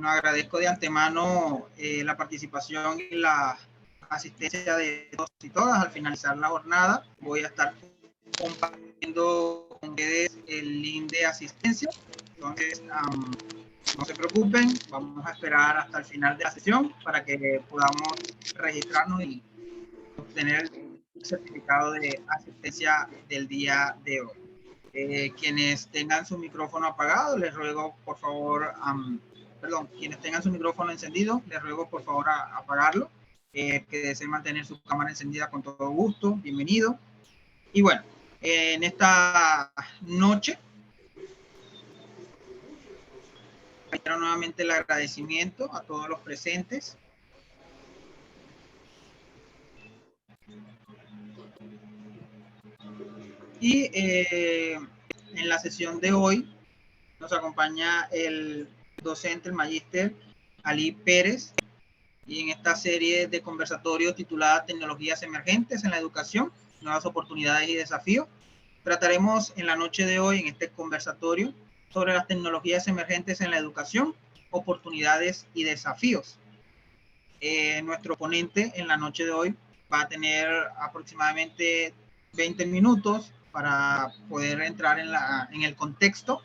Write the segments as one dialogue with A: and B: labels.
A: Bueno, agradezco de antemano la participación y la asistencia de todos y todas. Al finalizar la jornada voy a estar compartiendo con ustedes el link de asistencia. Entonces, no se preocupen, vamos a esperar hasta el final de la sesión para que podamos registrarnos y obtener el certificado de asistencia del día de hoy. Quienes tengan su micrófono apagado, les ruego por favor, quienes tengan su micrófono encendido, les ruego por favor apagarlo. Que deseen mantener su cámara encendida, con todo gusto, bienvenido. Y bueno, en esta noche, quiero nuevamente el agradecimiento a todos los presentes. Y en la sesión de hoy nos acompaña el docente, el magíster Ali Pérez, y en esta serie de conversatorios titulada Tecnologías Emergentes en la Educación, Nuevas Oportunidades y Desafíos, trataremos en la noche de hoy, en este conversatorio, sobre las tecnologías emergentes en la educación, oportunidades y desafíos. Nuestro ponente en la noche de hoy va a tener aproximadamente 20 minutos para poder entrar en el contexto,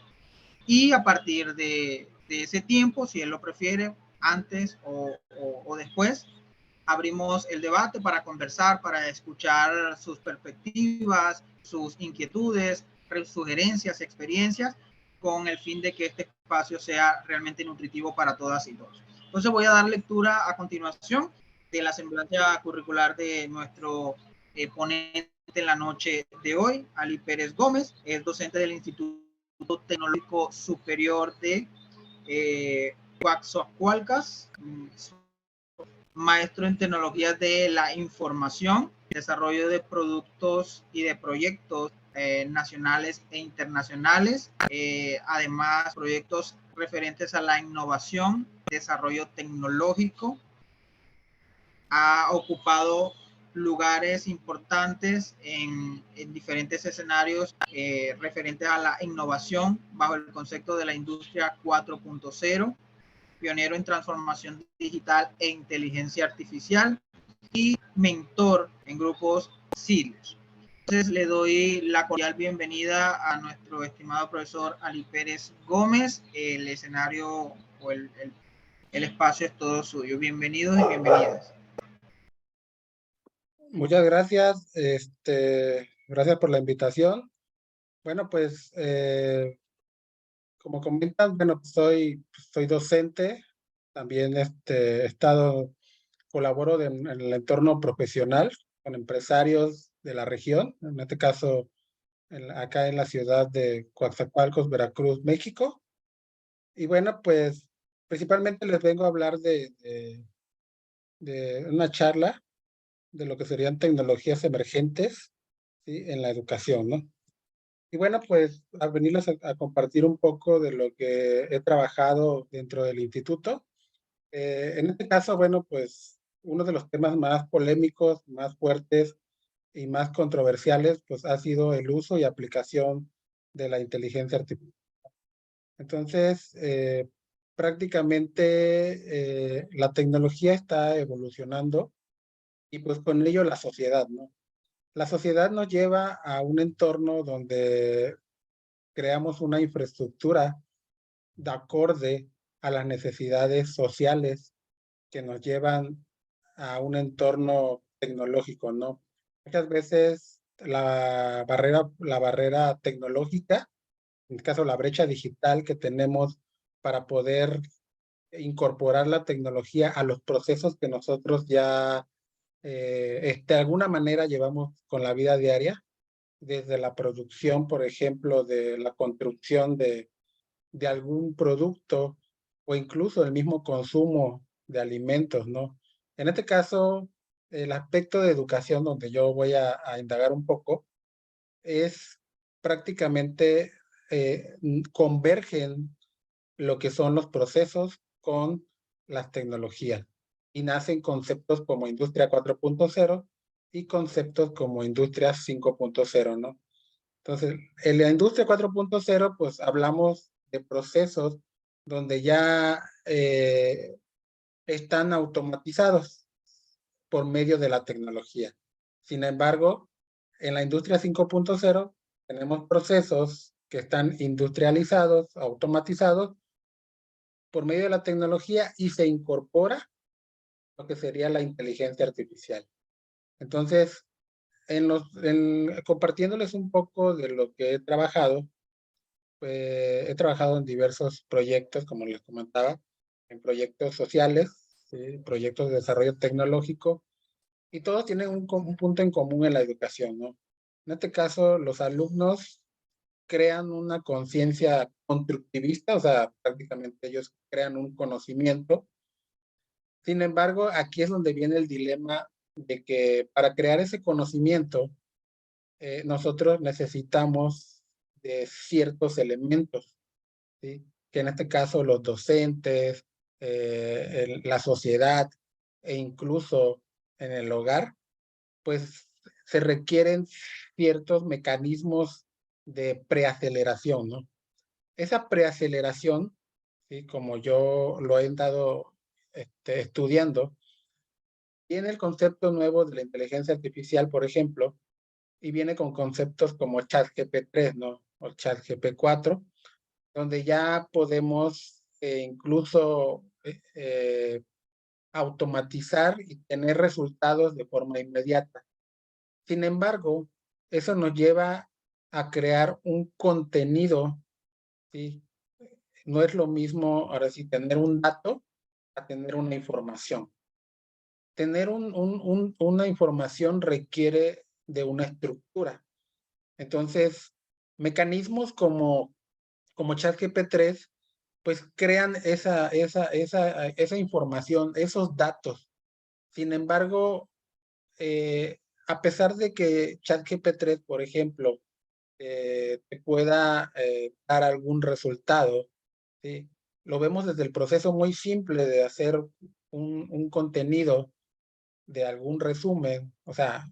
A: y a partir de ese tiempo, si él lo prefiere, antes o después, abrimos el debate para conversar, para escuchar sus perspectivas, sus inquietudes, sugerencias, experiencias, con el fin de que este espacio sea realmente nutritivo para todas y todos. Entonces voy a dar lectura a continuación de la semblanza curricular de nuestro ponente en la noche de hoy, Ali Pérez Gómez. Es docente del Instituto Tecnológico Superior de Coatzacoalcos, maestro en tecnologías de la información, desarrollo de productos y de proyectos nacionales e internacionales, además proyectos referentes a la innovación, desarrollo tecnológico. Ha ocupado lugares importantes en diferentes escenarios referentes a la innovación bajo el concepto de la industria 4.0, pionero en transformación digital e inteligencia artificial, y mentor en grupos serios. Entonces le doy la cordial bienvenida a nuestro estimado profesor Ali Pérez Gómez. El escenario o el espacio es todo suyo. Bienvenidos y bienvenidas.
B: Muchas gracias, gracias por la invitación. Bueno, pues como comentan, bueno, soy docente, también colaboro en el entorno profesional con empresarios de la región, en este caso acá en la ciudad de Coatzacoalcos, Veracruz, México. Y bueno, pues principalmente les vengo a hablar de una charla de lo que serían tecnologías emergentes, ¿sí?, en la educación, ¿no? Y bueno, pues a venirles a compartir un poco de lo que he trabajado dentro del instituto. En este caso, bueno, pues uno de los temas más polémicos, más fuertes y más controversiales, pues ha sido el uso y aplicación de la inteligencia artificial. Entonces, prácticamente la tecnología está evolucionando y pues con ello la sociedad, ¿no? La sociedad nos lleva a un entorno donde creamos una infraestructura de acorde a las necesidades sociales que nos llevan a un entorno tecnológico, ¿no? Muchas veces la barrera tecnológica, en este caso la brecha digital que tenemos para poder incorporar la tecnología a los procesos que nosotros ya de alguna manera llevamos con la vida diaria, desde la producción, por ejemplo, de la construcción de algún producto o incluso el mismo consumo de alimentos, ¿no? En este caso, el aspecto de educación donde yo voy a indagar un poco es prácticamente convergen lo que son los procesos con las tecnologías y nacen conceptos como Industria 4.0 y conceptos como Industria 5.0, ¿no? Entonces, en la Industria 4.0, pues hablamos de procesos donde ya están automatizados por medio de la tecnología. Sin embargo, en la industria 5.0 tenemos procesos que están industrializados, automatizados por medio de la tecnología y se incorpora lo que sería la inteligencia artificial. Entonces, compartiéndoles un poco de lo que he trabajado, he trabajado en diversos proyectos, como les comentaba, en proyectos sociales, ¿sí? Proyectos de desarrollo tecnológico, y todos tienen un punto en común en la educación, ¿no? En este caso, los alumnos crean una conciencia constructivista, o sea, prácticamente ellos crean un conocimiento. Sin embargo, aquí es donde viene el dilema de que para crear ese conocimiento, nosotros necesitamos de ciertos elementos, ¿sí? Que en este caso los docentes, la sociedad e incluso en el hogar, pues se requieren ciertos mecanismos de preaceleración, ¿no? Esa preaceleración, ¿sí? Como yo lo he estado estudiando, tiene el concepto nuevo de la inteligencia artificial, por ejemplo, y viene con conceptos como ChatGPT 3, ¿no? O ChatGPT 4, donde ya podemos incluso automatizar y tener resultados de forma inmediata. Sin embargo, eso nos lleva a crear un contenido, ¿sí? No es lo mismo, ahora sí, tener un dato a tener una información. Tener una información requiere de una estructura. Entonces, mecanismos como ChatGPT 3, pues crean esa información, esos datos. Sin embargo, a pesar de que ChatGPT 3, por ejemplo, te pueda dar algún resultado, ¿sí? Lo vemos desde el proceso muy simple de hacer un contenido de algún resumen, o sea,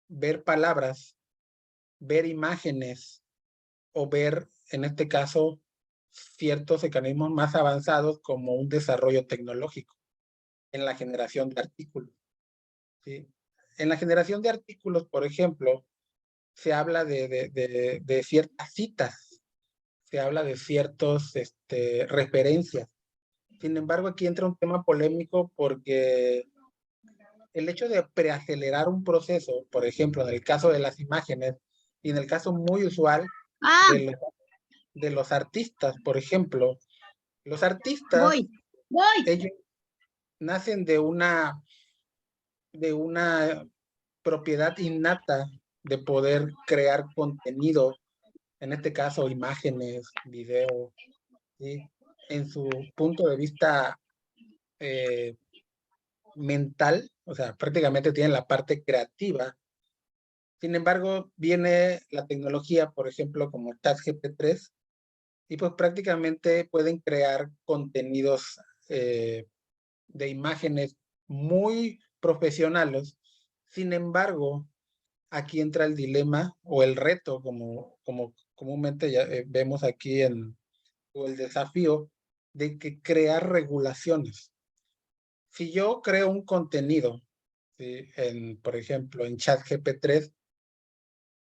B: ver palabras, ver imágenes o ver, en este caso, ciertos mecanismos más avanzados como un desarrollo tecnológico en la generación de artículos, ¿sí? En la generación de artículos, por ejemplo, se habla de ciertas citas, se habla de ciertas referencias. Sin embargo, aquí entra un tema polémico porque el hecho de preacelerar un proceso, por ejemplo, en el caso de las imágenes y en el caso muy usual de los, de los artistas, por ejemplo, los artistas, ellos nacen de una propiedad innata de poder crear contenido, en este caso imágenes, video, ¿sí? En su punto de vista eh, mental, o sea, prácticamente tienen la parte creativa. Sin embargo, viene la tecnología, por ejemplo, como ChatGPT 3, y pues prácticamente pueden crear contenidos de imágenes muy profesionales. Sin embargo, aquí entra el dilema o el reto, como comúnmente ya, vemos aquí o el desafío de que crear regulaciones. Si yo creo un contenido, ¿sí? Por ejemplo, en ChatGPT 3,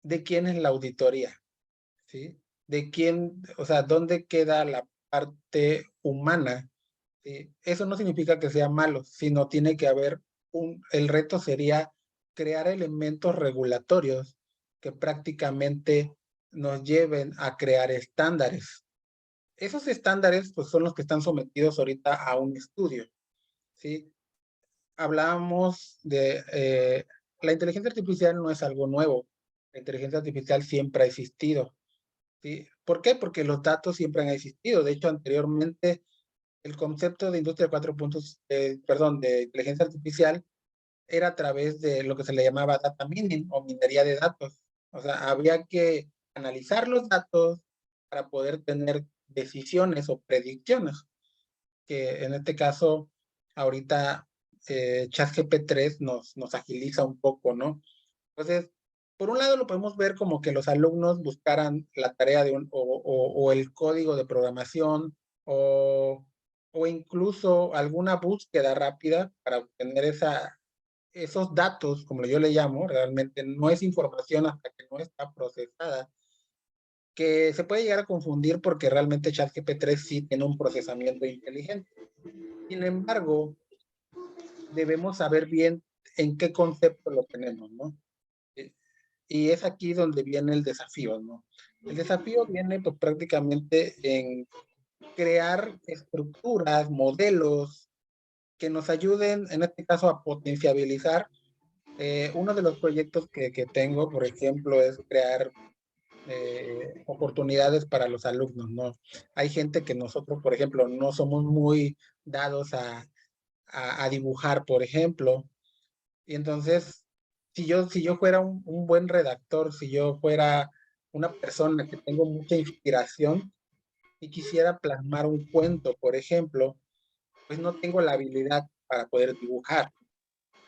B: ¿de quién es la auditoría? ¿Sí? ¿De quién, o sea, dónde queda la parte humana? ¿Sí? Eso no significa que sea malo, sino tiene que haber el reto sería crear elementos regulatorios que prácticamente nos lleven a crear estándares. Esos estándares pues son los que están sometidos ahorita a un estudio, ¿sí? Hablábamos de la inteligencia artificial no es algo nuevo. La inteligencia artificial siempre ha existido, ¿sí? ¿Por qué? Porque los datos siempre han existido. De hecho, anteriormente el concepto de industria 4. Perdón, de inteligencia artificial era a través de lo que se le llamaba data mining o minería de datos. O sea, había que analizar los datos para poder tener decisiones o predicciones, que en este caso, ahorita ChatGPT 3 nos agiliza un poco, ¿no? Entonces, por un lado lo podemos ver como que los alumnos buscaran la tarea de o el código de programación o incluso alguna búsqueda rápida para obtener esos datos, como yo le llamo, realmente no es información hasta que no está procesada, que se puede llegar a confundir porque realmente ChatGPT sí tiene un procesamiento inteligente. Sin embargo, debemos saber bien en qué concepto lo tenemos, ¿no? Y es aquí donde viene el desafío, ¿no? El desafío viene pues prácticamente en crear estructuras, modelos que nos ayuden, en este caso, a potenciabilizar. Uno de los proyectos que tengo, por ejemplo, es crear oportunidades para los alumnos, ¿no? Hay gente que nosotros, por ejemplo, no somos muy dados a dibujar, por ejemplo, y entonces, si yo fuera un buen redactor, si yo fuera una persona que tengo mucha inspiración y quisiera plasmar un cuento, por ejemplo, pues no tengo la habilidad para poder dibujar,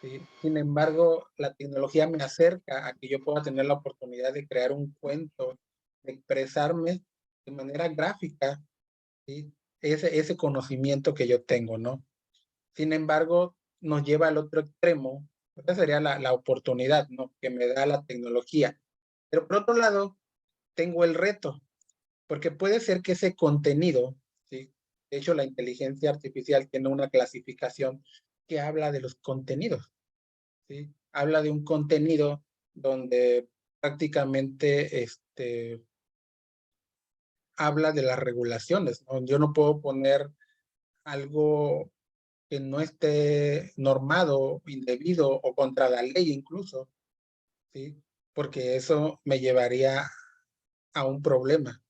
B: ¿sí? Sin embargo, la tecnología me acerca a que yo pueda tener la oportunidad de crear un cuento, de expresarme de manera gráfica, ¿sí? Ese conocimiento que yo tengo, ¿no? Sin embargo, nos lleva al otro extremo. Esa sería la oportunidad, ¿no? Que me da la tecnología. Pero por otro lado, tengo el reto, porque puede ser que ese contenido, ¿sí? De hecho, la inteligencia artificial tiene una clasificación que habla de los contenidos, ¿sí? Habla de un contenido donde prácticamente habla de las regulaciones, ¿no? Yo no puedo poner algo que no esté normado, indebido o contra la ley incluso, ¿sí? Porque eso me llevaría a un problema.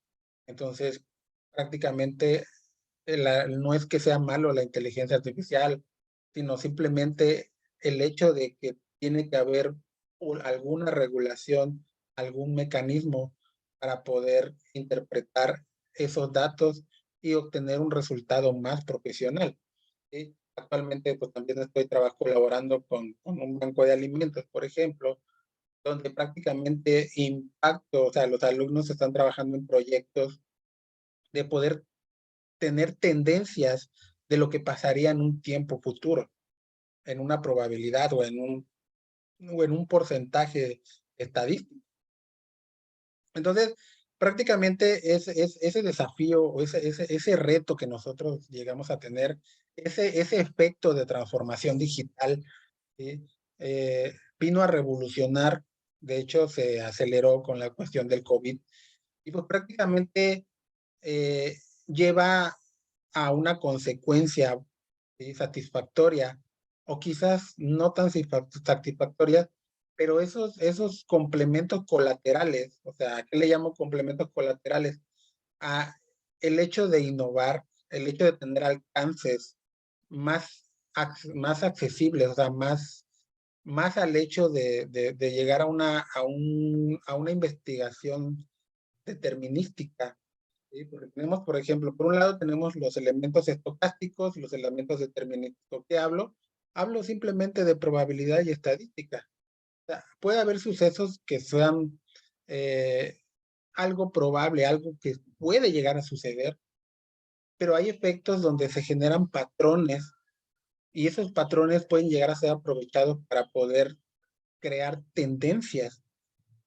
B: Entonces, prácticamente no es que sea malo la inteligencia artificial, sino simplemente el hecho de que tiene que haber alguna regulación, algún mecanismo para poder interpretar esos datos y obtener un resultado más profesional. ¿Sí? Actualmente, pues también estoy colaborando con un banco de alimentos, por ejemplo, donde prácticamente impacto, o sea, los alumnos están trabajando en proyectos de poder tener tendencias de lo que pasaría en un tiempo futuro, en una probabilidad o en un porcentaje estadístico. Entonces, prácticamente ese desafío o ese reto que nosotros llegamos a tener, ese efecto de transformación digital, ¿sí? Vino a revolucionar, de hecho se aceleró con la cuestión del COVID, y pues prácticamente eh, lleva a una consecuencia, ¿sí? Satisfactoria, o quizás no tan satisfactoria, pero esos complementos colaterales, o sea, ¿qué le llamo complementos colaterales? A el hecho de innovar, el hecho de tener alcances más, más accesibles, o sea, más al hecho de llegar a una investigación determinística, ¿sí? Porque tenemos, por ejemplo, por un lado tenemos los elementos estocásticos y los elementos determinísticos. ¿Qué hablo? Hablo simplemente de probabilidad y estadística. O sea, puede haber sucesos que sean eh, algo probable, algo que puede llegar a suceder, pero hay efectos donde se generan patrones y esos patrones pueden llegar a ser aprovechados para poder crear tendencias.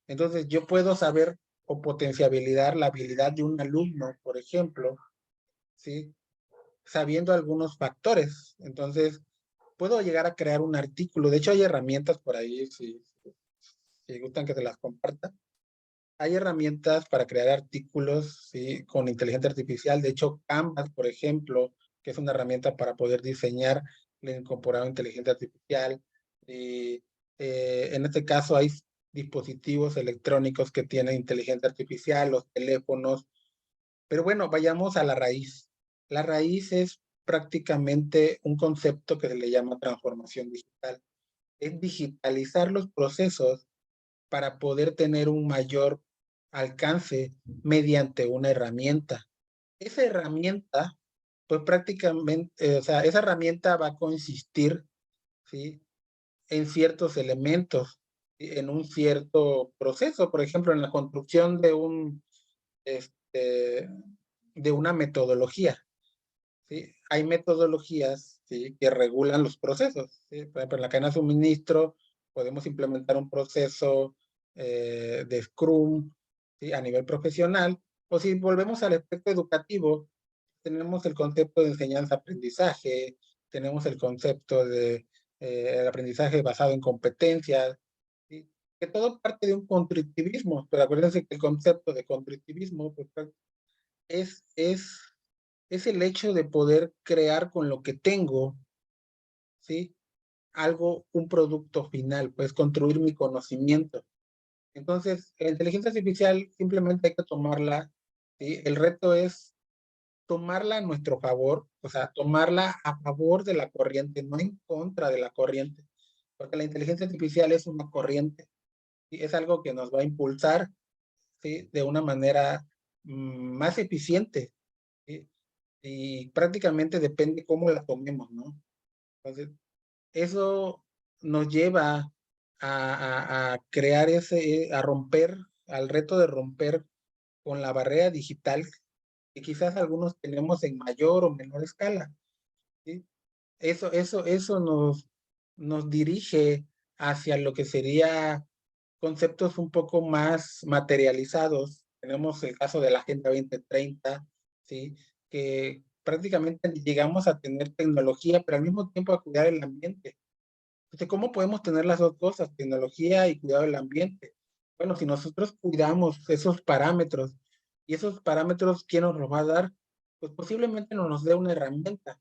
B: Entonces, yo puedo saber o potenciabilizar la habilidad de un alumno, por ejemplo, ¿sí? Sabiendo algunos factores. Entonces, puedo llegar a crear un artículo. De hecho, hay herramientas por ahí, si gustan que se las comparta. Hay herramientas para crear artículos, ¿sí? Con inteligencia artificial. De hecho, Canvas, por ejemplo, que es una herramienta para poder diseñar, le he incorporado inteligencia artificial. Y en este caso hay dispositivos electrónicos que tienen inteligencia artificial, los teléfonos. Pero bueno, vayamos a la raíz. La raíz es prácticamente un concepto que se le llama transformación digital. Es digitalizar los procesos para poder tener un mayor alcance mediante una herramienta. Esa herramienta, pues prácticamente, o sea, esa herramienta va a consistir, ¿sí? En ciertos elementos, ¿sí? En un cierto proceso, por ejemplo, en la construcción este, de una metodología. ¿sí? Hay metodologías, ¿sí?, que regulan los procesos, ¿sí? Por ejemplo, en la cadena de suministro podemos implementar un proceso de Scrum, ¿sí?, a nivel profesional, o si volvemos al aspecto educativo, tenemos el concepto de enseñanza-aprendizaje, tenemos el concepto de el aprendizaje basado en competencias, ¿sí?, que todo parte de un constructivismo, pero acuérdense que el concepto de constructivismo pues, es, es, es el hecho de poder crear con lo que tengo, ¿sí?, algo, un producto final, pues construir mi conocimiento. Entonces, la inteligencia artificial simplemente hay que tomarla, ¿sí? El reto es tomarla a nuestro favor, o sea, tomarla a favor de la corriente, no en contra de la corriente, porque la inteligencia artificial es una corriente y es algo que nos va a impulsar, ¿sí?, de una manera más eficiente, ¿sí?, y prácticamente depende cómo la tomemos, ¿no? Entonces, eso nos lleva a crear a romper, al reto de romper con la barrera digital que quizás algunos tenemos en mayor o menor escala, ¿sí? Eso nos dirige hacia lo que sería conceptos un poco más materializados. Tenemos el caso de la Agenda 2030, ¿sí?, que prácticamente llegamos a tener tecnología, pero al mismo tiempo a cuidar el ambiente. Entonces, ¿cómo podemos tener las dos cosas, tecnología y cuidado del ambiente? Bueno, si nosotros cuidamos esos parámetros, y esos parámetros, ¿quién nos los va a dar? Pues posiblemente no nos dé una herramienta.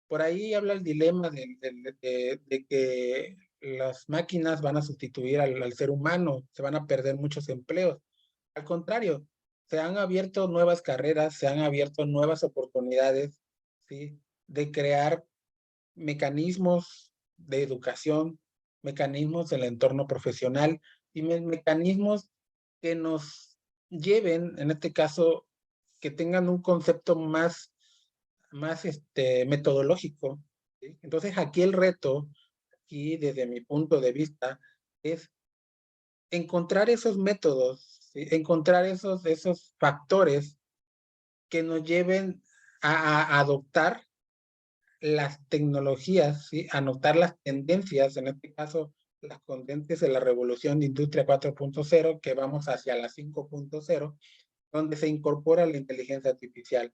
B: Por ahí habla el dilema de que las máquinas van a sustituir al ser humano, se van a perder muchos empleos. Al contrario, se han abierto nuevas carreras, se han abierto nuevas oportunidades, ¿sí?, de crear mecanismos de educación, mecanismos del entorno profesional y mecanismos que nos lleven, en este caso, que tengan un concepto más metodológico, ¿sí? Entonces, aquí el reto, y desde mi punto de vista, es encontrar esos métodos, ¿sí?, encontrar esos factores que nos lleven a adoptar las tecnologías, ¿sí?, anotar las tendencias, en este caso, las tendencias de la revolución de industria 4.0, que vamos hacia la 5.0, donde se incorpora la inteligencia artificial.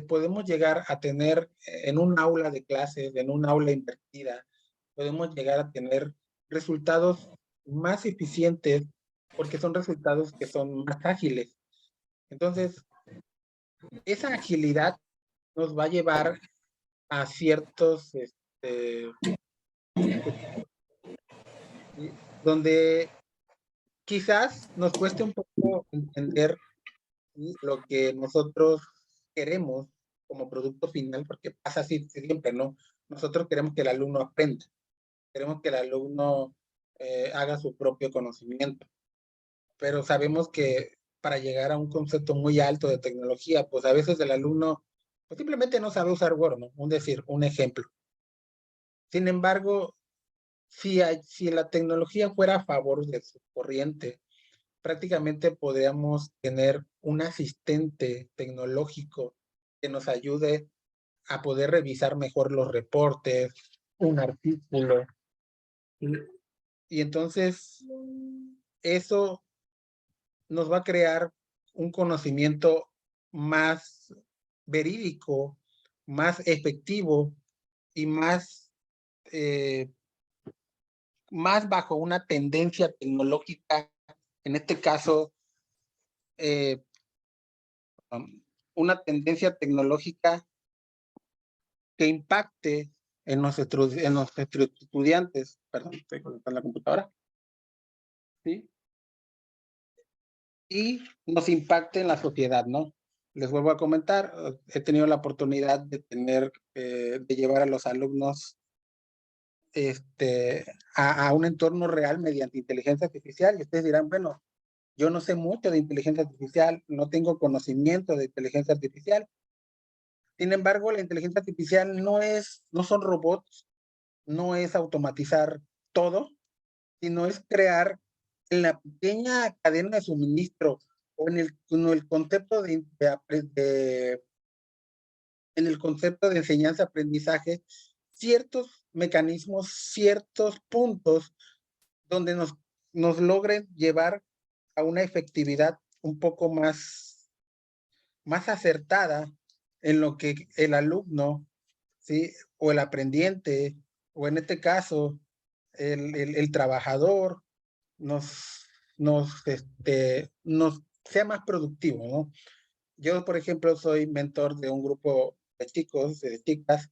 B: Podemos llegar a tener en un aula de clases, en un aula invertida, podemos llegar a tener resultados más eficientes porque son resultados que son más ágiles. Entonces, esa agilidad nos va a llevar a ciertos donde quizás nos cueste un poco entender, ¿sí?, lo que nosotros queremos como producto final, porque pasa así siempre, ¿no? Nosotros queremos que el alumno aprenda, queremos que el alumno haga su propio conocimiento, pero sabemos que para llegar a un concepto muy alto de tecnología, pues a veces el alumno pues simplemente no sabe usar Word, ¿no? Un ejemplo. Sin embargo, si la tecnología fuera a favor de su corriente, prácticamente podríamos tener un asistente tecnológico que nos ayude a poder revisar mejor los reportes, un artículo. Y entonces eso nos va a crear un conocimiento más verídico, más efectivo y eh, más bajo una tendencia tecnológica, en este caso, eh, una tendencia tecnológica que impacte en nuestros estudiantes, perdón, estoy conectando la computadora, ¿sí?, y nos impacte en la sociedad, ¿no? Les vuelvo a comentar, he tenido la oportunidad de llevar a los alumnos a un entorno real mediante inteligencia artificial, y ustedes dirán, bueno, yo no sé mucho de inteligencia artificial, no tengo conocimiento de inteligencia artificial. Sin embargo, la inteligencia artificial no son robots, no es automatizar todo, sino es crear en la pequeña cadena de suministro o en el concepto en el concepto de enseñanza-aprendizaje ciertos mecanismos, ciertos puntos donde nos logren llevar a una efectividad un poco más acertada en lo que el alumno, ¿sí? O el aprendiente, o en este caso, el trabajador, nos sea más productivo, ¿no? Yo, por ejemplo, soy mentor de un grupo de chicos, de chicas,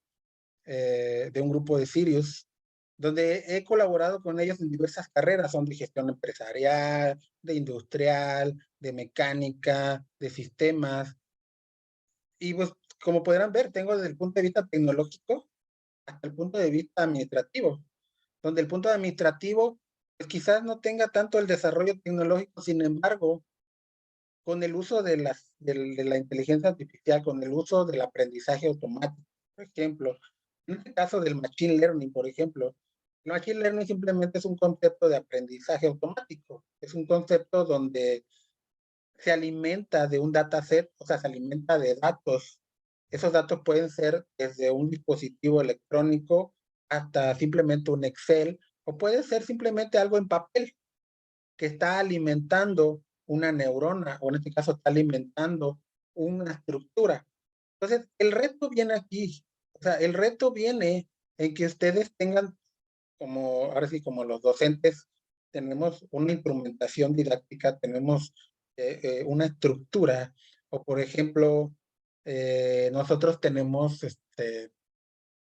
B: de un grupo de Sirius, donde he colaborado con ellos en diversas carreras, son de gestión empresarial, de industrial, de mecánica, de sistemas, y pues como podrán ver, tengo desde el punto de vista tecnológico hasta el punto de vista administrativo, donde el punto administrativo pues quizás no tenga tanto el desarrollo tecnológico, sin embargo, con el uso de la inteligencia artificial, con el uso del aprendizaje automático, por ejemplo, en este caso del machine learning, por ejemplo, el machine learning simplemente es un concepto de aprendizaje automático, es un concepto donde se alimenta de un dataset, o sea, se alimenta de datos. Esos datos pueden ser desde un dispositivo electrónico hasta simplemente un Excel, o puede ser simplemente algo en papel que está alimentando una neurona, o en este caso está alimentando una estructura. Entonces, el reto viene aquí, o sea, el reto viene en que ustedes tengan, como, ahora sí, como los docentes, tenemos una instrumentación didáctica, tenemos una estructura, o por ejemplo, nosotros tenemos,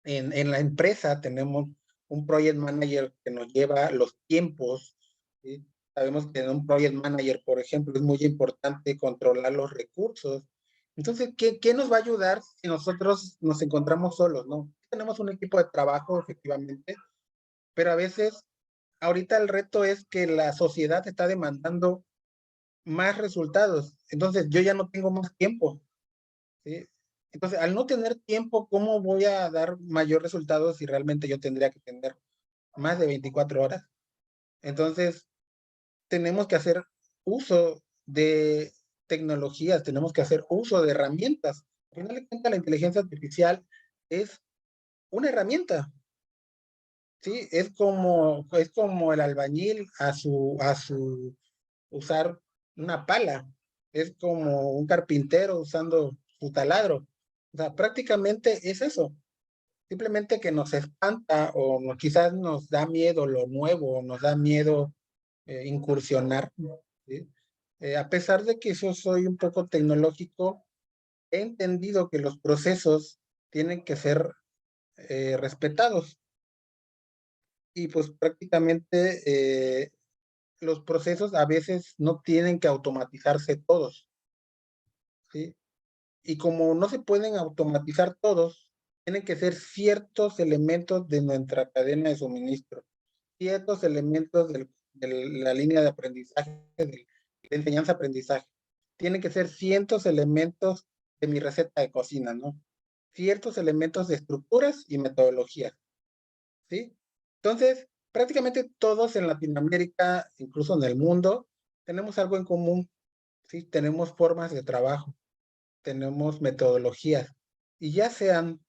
B: en la empresa tenemos un project manager que nos lleva los tiempos, ¿sí? Sabemos que en un project manager, por ejemplo, es muy importante controlar los recursos. Entonces, ¿qué nos va a ayudar si nosotros nos encontramos solos, no? Tenemos un equipo de trabajo, efectivamente, pero a veces, ahorita el reto es que la sociedad está demandando más resultados. Entonces, yo ya no tengo más tiempo, ¿sí? Entonces, al no tener tiempo, ¿cómo voy a dar mayor resultado si realmente yo tendría que tener más de 24 horas? Entonces, tenemos que hacer uso de tecnologías, tenemos que hacer uso de herramientas. Al final de cuentas, la inteligencia artificial es una herramienta, ¿sí? Es como el albañil a su usar una pala, es como un carpintero usando su taladro. O sea, prácticamente es eso. Simplemente que nos espanta o quizás nos da miedo lo nuevo, nos da miedo incursionar, ¿sí? A pesar de que yo soy un poco tecnológico, he entendido que los procesos tienen que ser respetados y pues prácticamente los procesos a veces no tienen que automatizarse todos, ¿sí? Y como no se pueden automatizar todos, tienen que ser ciertos elementos de nuestra cadena de suministro, ciertos elementos de la línea de aprendizaje, de enseñanza-aprendizaje. Tienen que ser ciertos elementos de mi receta de cocina, ¿no? Ciertos elementos de estructuras y metodologías, ¿sí? Entonces, prácticamente todos en Latinoamérica, incluso en el mundo, tenemos algo en común, ¿sí? Tenemos formas de trabajo, tenemos metodologías, y ya sean,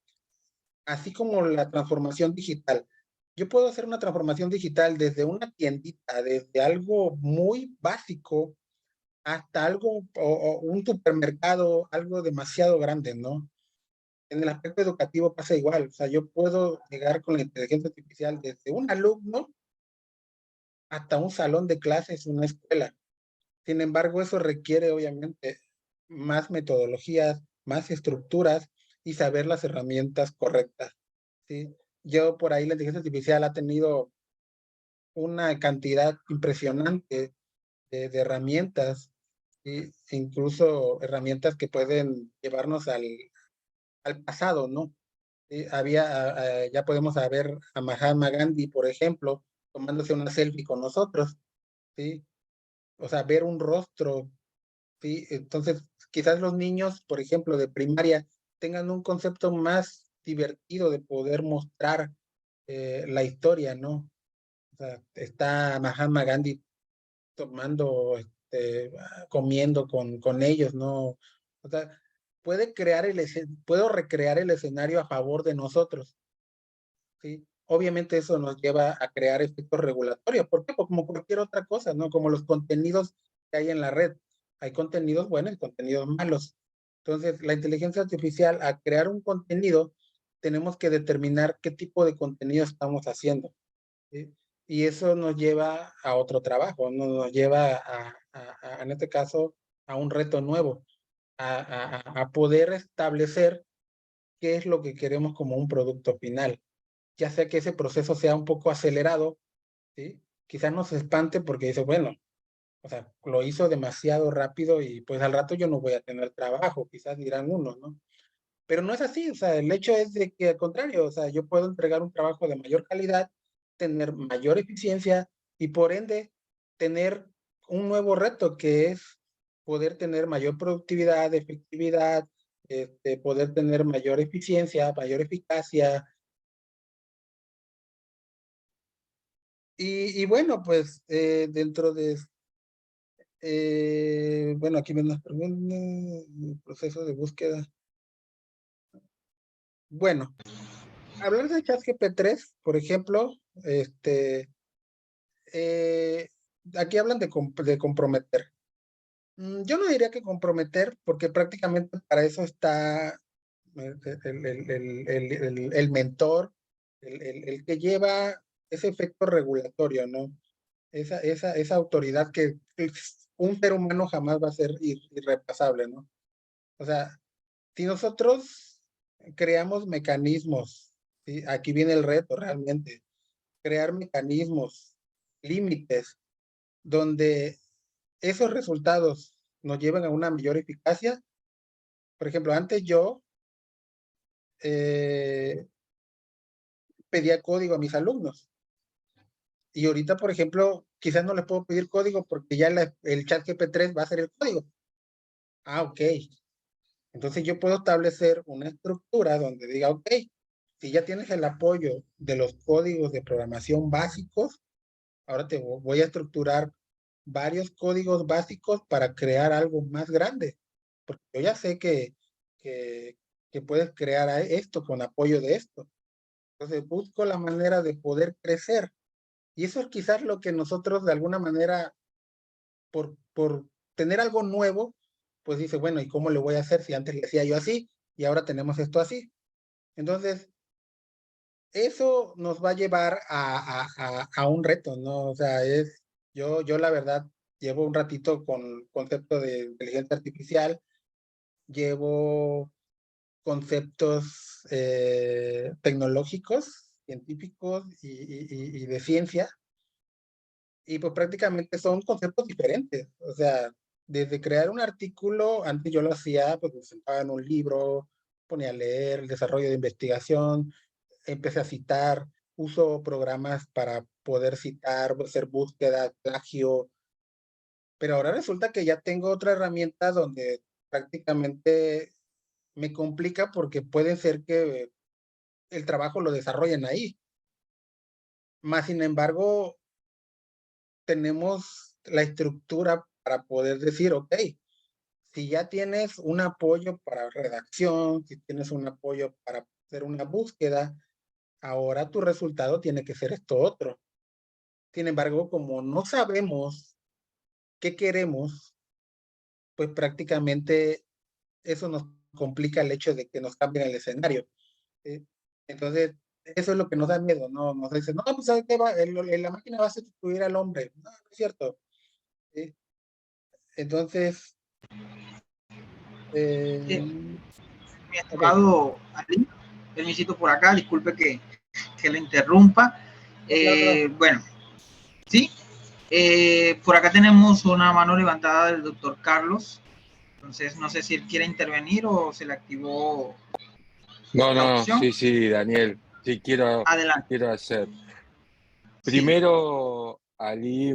B: así como la transformación digital. Yo puedo hacer una transformación digital desde una tiendita, desde algo muy básico, hasta algo, o un supermercado, algo demasiado grande, ¿no? En el aspecto educativo pasa igual, o sea, yo puedo llegar con la inteligencia artificial desde un alumno hasta un salón de clases, una escuela. Sin embargo, eso requiere obviamente más metodologías, más estructuras y saber las herramientas correctas, ¿sí? Yo por ahí la inteligencia artificial ha tenido una cantidad impresionante de herramientas, ¿sí? Incluso herramientas que pueden llevarnos al pasado, ¿no? ¿Sí? Ya podemos ver a Mahatma Gandhi, por ejemplo, tomándose una selfie con nosotros, ¿sí? O sea, ver un rostro, ¿sí? Entonces, quizás los niños, por ejemplo, de primaria, tengan un concepto más divertido de poder mostrar la historia, ¿no? O sea, está Mahatma Gandhi tomando, comiendo con ellos, ¿no? O sea, puedo recrear el escenario a favor de nosotros, ¿sí? Obviamente eso nos lleva a crear efectos regulatorios. ¿Por qué? Pues como cualquier otra cosa, ¿no? Como los contenidos que hay en la red. Hay contenidos buenos y contenidos malos. Entonces, la inteligencia artificial, al crear un contenido, tenemos que determinar qué tipo de contenido estamos haciendo, ¿sí? Y eso nos lleva a otro trabajo, ¿no? Nos lleva en este caso, a un reto nuevo, a poder establecer qué es lo que queremos como un producto final. Ya sea que ese proceso sea un poco acelerado, ¿sí? Quizás nos espante porque dice, bueno, o sea, lo hizo demasiado rápido y pues al rato yo no voy a tener trabajo, quizás dirán unos, ¿no? Pero no es así, o sea, el hecho es de que al contrario, o sea, yo puedo entregar un trabajo de mayor calidad, tener mayor eficiencia y por ende tener un nuevo reto que es poder tener mayor productividad, efectividad, poder tener mayor eficiencia, mayor eficacia. Y bueno, pues dentro de, bueno, aquí me nos preguntan el proceso de búsqueda. Bueno, hablar de ChatGPT 3, por ejemplo, eh, aquí hablan de comprometer. Yo no diría que comprometer, porque prácticamente para eso está el mentor, el que lleva ese efecto regulatorio, ¿no? Esa autoridad que un ser humano jamás va a ser irrepasable, ¿no? O sea, si nosotros creamos mecanismos, ¿sí? Aquí viene el reto realmente, crear mecanismos, límites, donde esos resultados nos llevan a una mayor eficacia. Por ejemplo, antes yo eh, pedía código a mis alumnos y ahorita, por ejemplo, quizás no les puedo pedir código porque ya el chat GP3 va a ser el código. Ah, ok. Entonces yo puedo establecer una estructura donde diga, ok, si ya tienes el apoyo de los códigos de programación básicos, ahora te voy a estructurar varios códigos básicos para crear algo más grande. Porque yo ya sé que, que puedes crear esto con apoyo de esto. Entonces busco la manera de poder crecer. Y eso es quizás lo que nosotros de alguna manera, por tener algo nuevo, pues dice, bueno, ¿y cómo le voy a hacer si antes le hacía yo así y ahora tenemos esto así? Entonces, eso nos va a llevar a un reto, ¿no? O sea, yo la verdad llevo un ratito con concepto de inteligencia artificial, llevo conceptos tecnológicos, científicos y de ciencia, y pues prácticamente son conceptos diferentes. O sea, desde crear un artículo, antes yo lo hacía, pues me sentaba en un libro, ponía a leer, el desarrollo de investigación, empecé a citar, uso programas para poder citar, hacer búsqueda, plagio, pero ahora resulta que ya tengo otra herramienta donde prácticamente me complica porque puede ser que el trabajo lo desarrollen ahí. Más sin embargo, tenemos la estructura para poder decir, ok, si ya tienes un apoyo para redacción, si tienes un apoyo para hacer una búsqueda, ahora tu resultado tiene que ser esto otro. Sin embargo, como no sabemos qué queremos, pues prácticamente eso nos complica el hecho de que nos cambien el escenario. ¿Sí? Entonces, eso es lo que nos da miedo, ¿no? Nos dicen, no, pues ¿sabes qué va? La máquina va a sustituir al hombre. No, no es cierto. ¿Sí? Entonces,
A: Sí,
B: eh,
A: mi
B: ok,
A: estimado Ali, permisito por acá, disculpe que le interrumpa.
B: no, claro, claro.
A: Bueno, sí, por acá tenemos una mano levantada del doctor Carlos. Entonces, no sé si él quiere intervenir o se le activó
C: No,
A: la
C: no,
A: opción.
C: sí, sí, Daniel, sí
A: Adelante.
C: quiero hacer.
A: Sí,
C: Primero, Ali,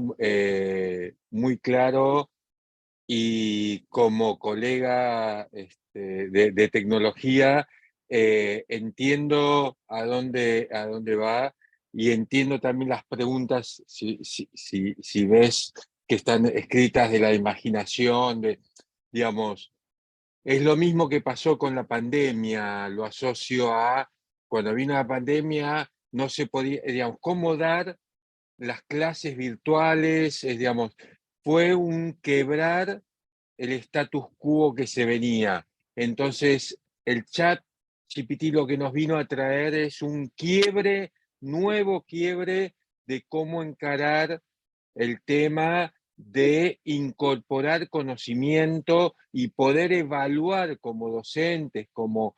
C: muy claro y como colega de tecnología, entiendo a dónde va y entiendo también las preguntas, si ves que están escritas de la imaginación, digamos. es lo mismo que pasó con la pandemia, lo asocio a cuando vino la pandemia, no se podía, digamos, cómo dar las clases virtuales, digamos, fue un quebrar el status quo que se venía. Entonces, el chat GPT lo que nos vino a traer es un quiebre, nuevo quiebre de cómo encarar el tema de incorporar conocimiento y poder evaluar como docentes, como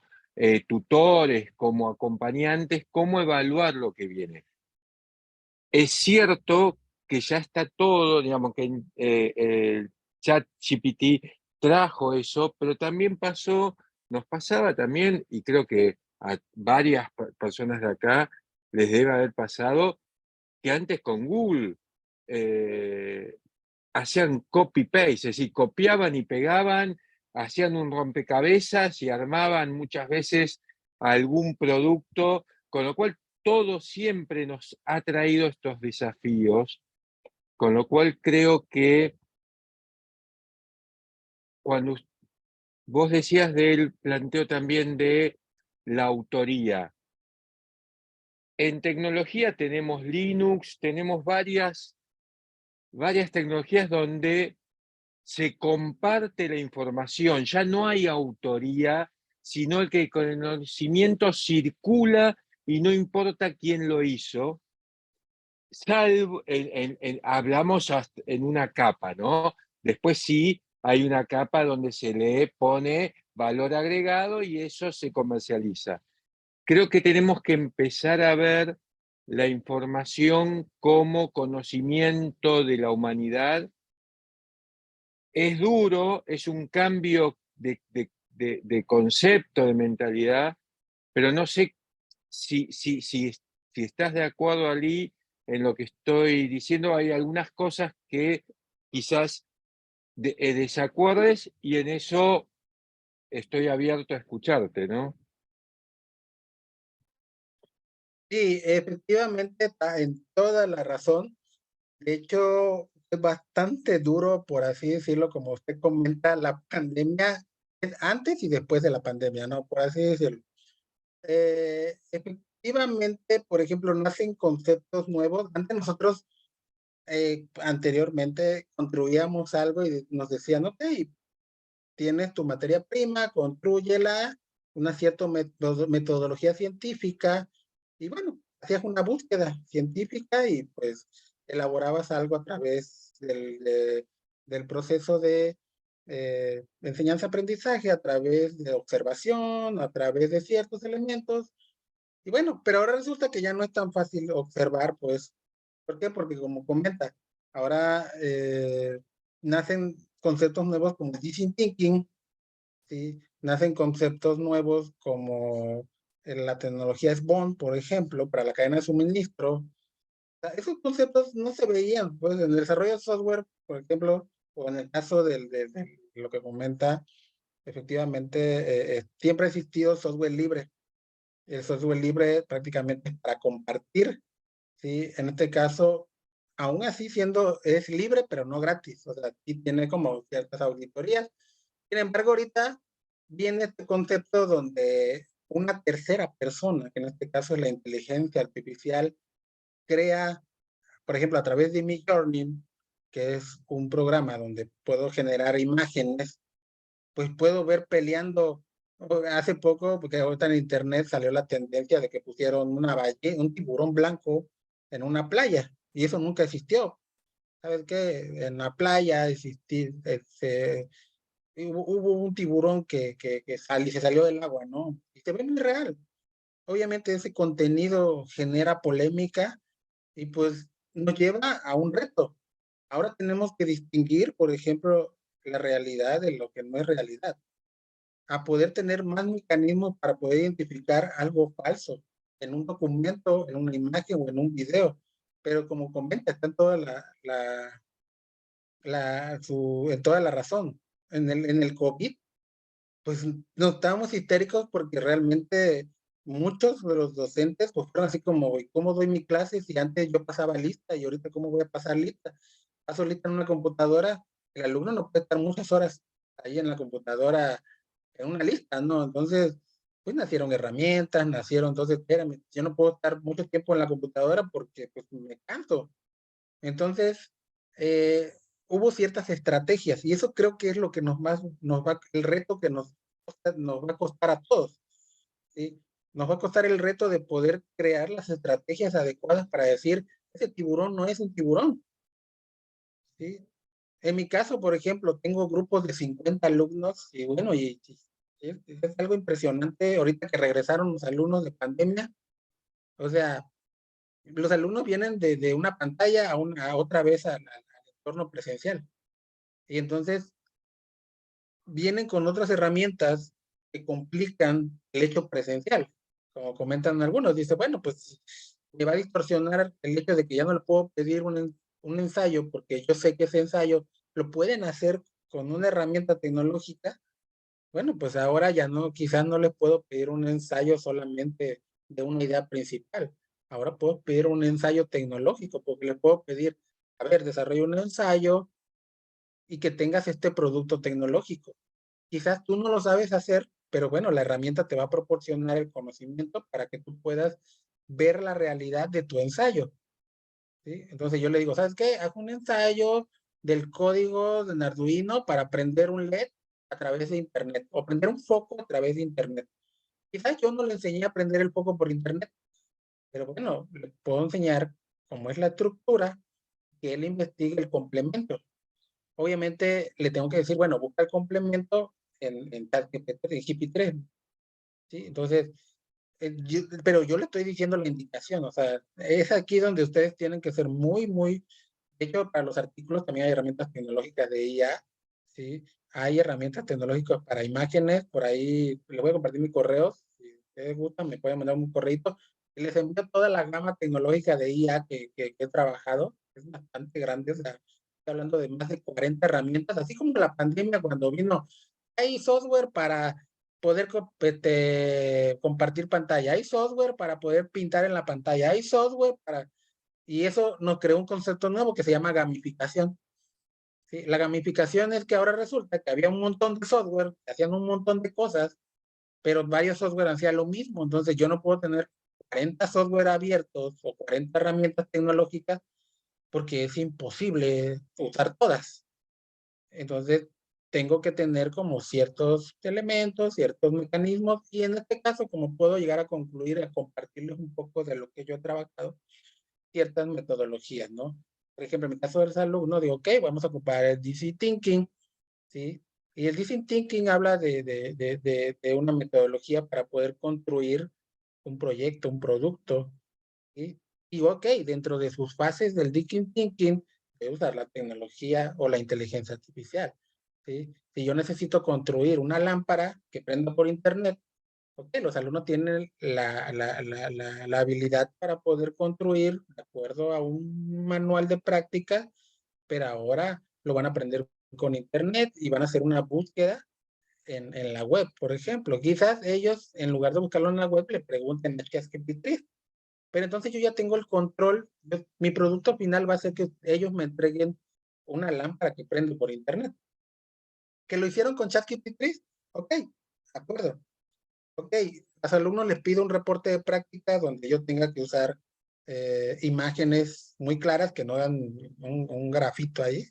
C: tutores, como acompañantes, cómo evaluar lo que viene. Es cierto que ya está todo, digamos que el ChatGPT trajo eso, pero también nos pasaba también, y creo que a varias personas de acá les debe haber pasado, que antes con Google hacían copy-paste, es decir, copiaban y pegaban, hacían un rompecabezas y armaban muchas veces algún producto, con lo cual todo siempre nos ha traído estos desafíos, con lo cual creo que cuando vos decías del planteo también de la autoría, en tecnología tenemos Linux, tenemos varias tecnologías donde se comparte la información, ya no hay autoría, sino el que el conocimiento circula y no importa quién lo hizo, salvo, hablamos en una capa, ¿no? Después sí hay una capa donde se le pone valor agregado y eso se comercializa. Creo que tenemos que empezar a ver la información como conocimiento de la humanidad. Es duro, es un cambio de concepto, de mentalidad, pero no sé si estás de acuerdo, Ali, en lo que estoy diciendo. Hay algunas cosas que quizás desacuerdes y en eso estoy abierto a escucharte, ¿no?
B: Sí, efectivamente está en toda la razón. De hecho, es bastante duro, por así decirlo, como usted comenta, la pandemia es antes y después de la pandemia, ¿no? Por así decirlo. Efectivamente, por ejemplo, nacen conceptos nuevos. Antes nosotros, anteriormente, construíamos algo y nos decían, ok, tienes tu materia prima, constrúyela, una cierta metodología científica, y bueno, hacías una búsqueda científica y pues elaborabas algo a través del proceso de enseñanza-aprendizaje, a través de observación, a través de ciertos elementos. Y bueno, pero ahora resulta que ya no es tan fácil observar, pues, ¿por qué? Porque como comenta, ahora nacen conceptos nuevos como design thinking, ¿sí? Nacen conceptos nuevos como la tecnología SBON, por ejemplo, para la cadena de suministro. O sea, esos conceptos no se veían, pues, en el desarrollo de software, por ejemplo, o en el caso de lo que comenta, efectivamente, siempre ha existido software libre. El software libre prácticamente es para compartir, ¿sí? En este caso, aún así es libre, pero no gratis. O sea, sí tiene como ciertas auditorías. Sin embargo, ahorita viene este concepto donde una tercera persona, que en este caso es la inteligencia artificial, crea, por ejemplo, a través de Midjourney, que es un programa donde puedo generar imágenes, pues puedo ver peleando. Hace poco, porque ahorita en internet salió la tendencia de que pusieron un tiburón blanco en una playa, y eso nunca existió. ¿Sabes qué? En la playa hubo un tiburón que se salió del agua, ¿no? Y se ve muy real. Obviamente ese contenido genera polémica y pues nos lleva a un reto. Ahora tenemos que distinguir, por ejemplo, la realidad de lo que no es realidad, a poder tener más mecanismos para poder identificar algo falso en un documento, en una imagen o en un video. Pero como comenta, está en toda en toda la razón. En el COVID, pues nos estábamos histéricos porque realmente muchos de los docentes pues fueron así como, "¿Y cómo doy mi clase si antes yo pasaba lista y ahorita cómo voy a pasar lista? Paso lista en una computadora, el alumno no puede estar muchas horas ahí en la computadora una lista, ¿no? Entonces, pues nacieron herramientas, entonces, espérame, yo no puedo estar mucho tiempo en la computadora porque pues me canso. Entonces, hubo ciertas estrategias y eso creo que es lo que el reto que nos va a costar a todos, ¿sí? Nos va a costar el reto de poder crear las estrategias adecuadas para decir, ese tiburón no es un tiburón, ¿sí? En mi caso, por ejemplo, tengo grupos de 50 alumnos y bueno, es algo impresionante ahorita que regresaron los alumnos de pandemia. O sea, los alumnos vienen de una pantalla a otra vez al entorno presencial. Y entonces vienen con otras herramientas que complican el hecho presencial. Como comentan algunos, dice, bueno, pues me va a distorsionar el hecho de que ya no le puedo pedir un ensayo porque yo sé que ese ensayo lo pueden hacer con una herramienta tecnológica. Bueno, pues ahora ya no, quizás no les puedo pedir un ensayo solamente de una idea principal. Ahora puedo pedir un ensayo tecnológico porque le puedo pedir, a ver, desarrolla un ensayo y que tengas este producto tecnológico. Quizás tú no lo sabes hacer, pero bueno, la herramienta te va a proporcionar el conocimiento para que tú puedas ver la realidad de tu ensayo, ¿sí? Entonces yo le digo, ¿sabes qué? Haz un ensayo del código de Arduino para prender un LED a través de Internet o prender un foco a través de Internet. Quizás yo no le enseñé a prender el foco por Internet, pero bueno, le puedo enseñar cómo es la estructura, que él investigue el complemento. Obviamente le tengo que decir, bueno, busca el complemento en ChatGPT, en GPT-3, ¿sí? Entonces, pero yo le estoy diciendo la indicación, o sea, es aquí donde ustedes tienen que ser muy, de hecho, para los artículos también hay herramientas tecnológicas de IA, ¿sí? Hay herramientas tecnológicas para imágenes, por ahí les voy a compartir mis correos, si ustedes gustan me pueden mandar un correito, y les envío toda la gama tecnológica de IA que he trabajado, es bastante grande, o sea, estoy hablando de más de 40 herramientas, así como la pandemia cuando vino, hay software para poder compartir pantalla, hay software para poder pintar en la pantalla, hay software para... Y eso nos creó un concepto nuevo que se llama gamificación, ¿sí? La gamificación es que ahora resulta que había un montón de software que hacían un montón de cosas, pero varios software hacían lo mismo. Entonces yo no puedo tener 40 software abiertos o 40 herramientas tecnológicas porque es imposible usar todas. Entonces tengo que tener como ciertos elementos, ciertos mecanismos, y en este caso, como puedo llegar a concluir, a compartirles un poco de lo que yo he trabajado, ciertas metodologías, ¿no? Por ejemplo, en mi caso de los alumnos, digo, ok, vamos a ocupar el Design Thinking, ¿sí? Y el Design Thinking habla de una metodología para poder construir un proyecto, un producto, ¿sí? Y ok, dentro de sus fases del Design Thinking, voy a usar la tecnología o la inteligencia artificial, ¿sí? Si yo necesito construir una lámpara que prenda por internet, ok, los alumnos tienen la habilidad para poder construir de acuerdo a un manual de práctica, pero ahora lo van a aprender con internet y van a hacer una búsqueda en la web, por ejemplo. Quizás ellos, en lugar de buscarlo en la web, le pregunten a ChatGPT, pero entonces yo ya tengo el control. Mi producto final va a ser que ellos me entreguen una lámpara que prende por internet. ¿Que lo hicieron con ChatGPT? Ok, de acuerdo. Ok, a los alumnos les pido un reporte de práctica donde yo tenga que usar imágenes muy claras que no dan un grafito ahí.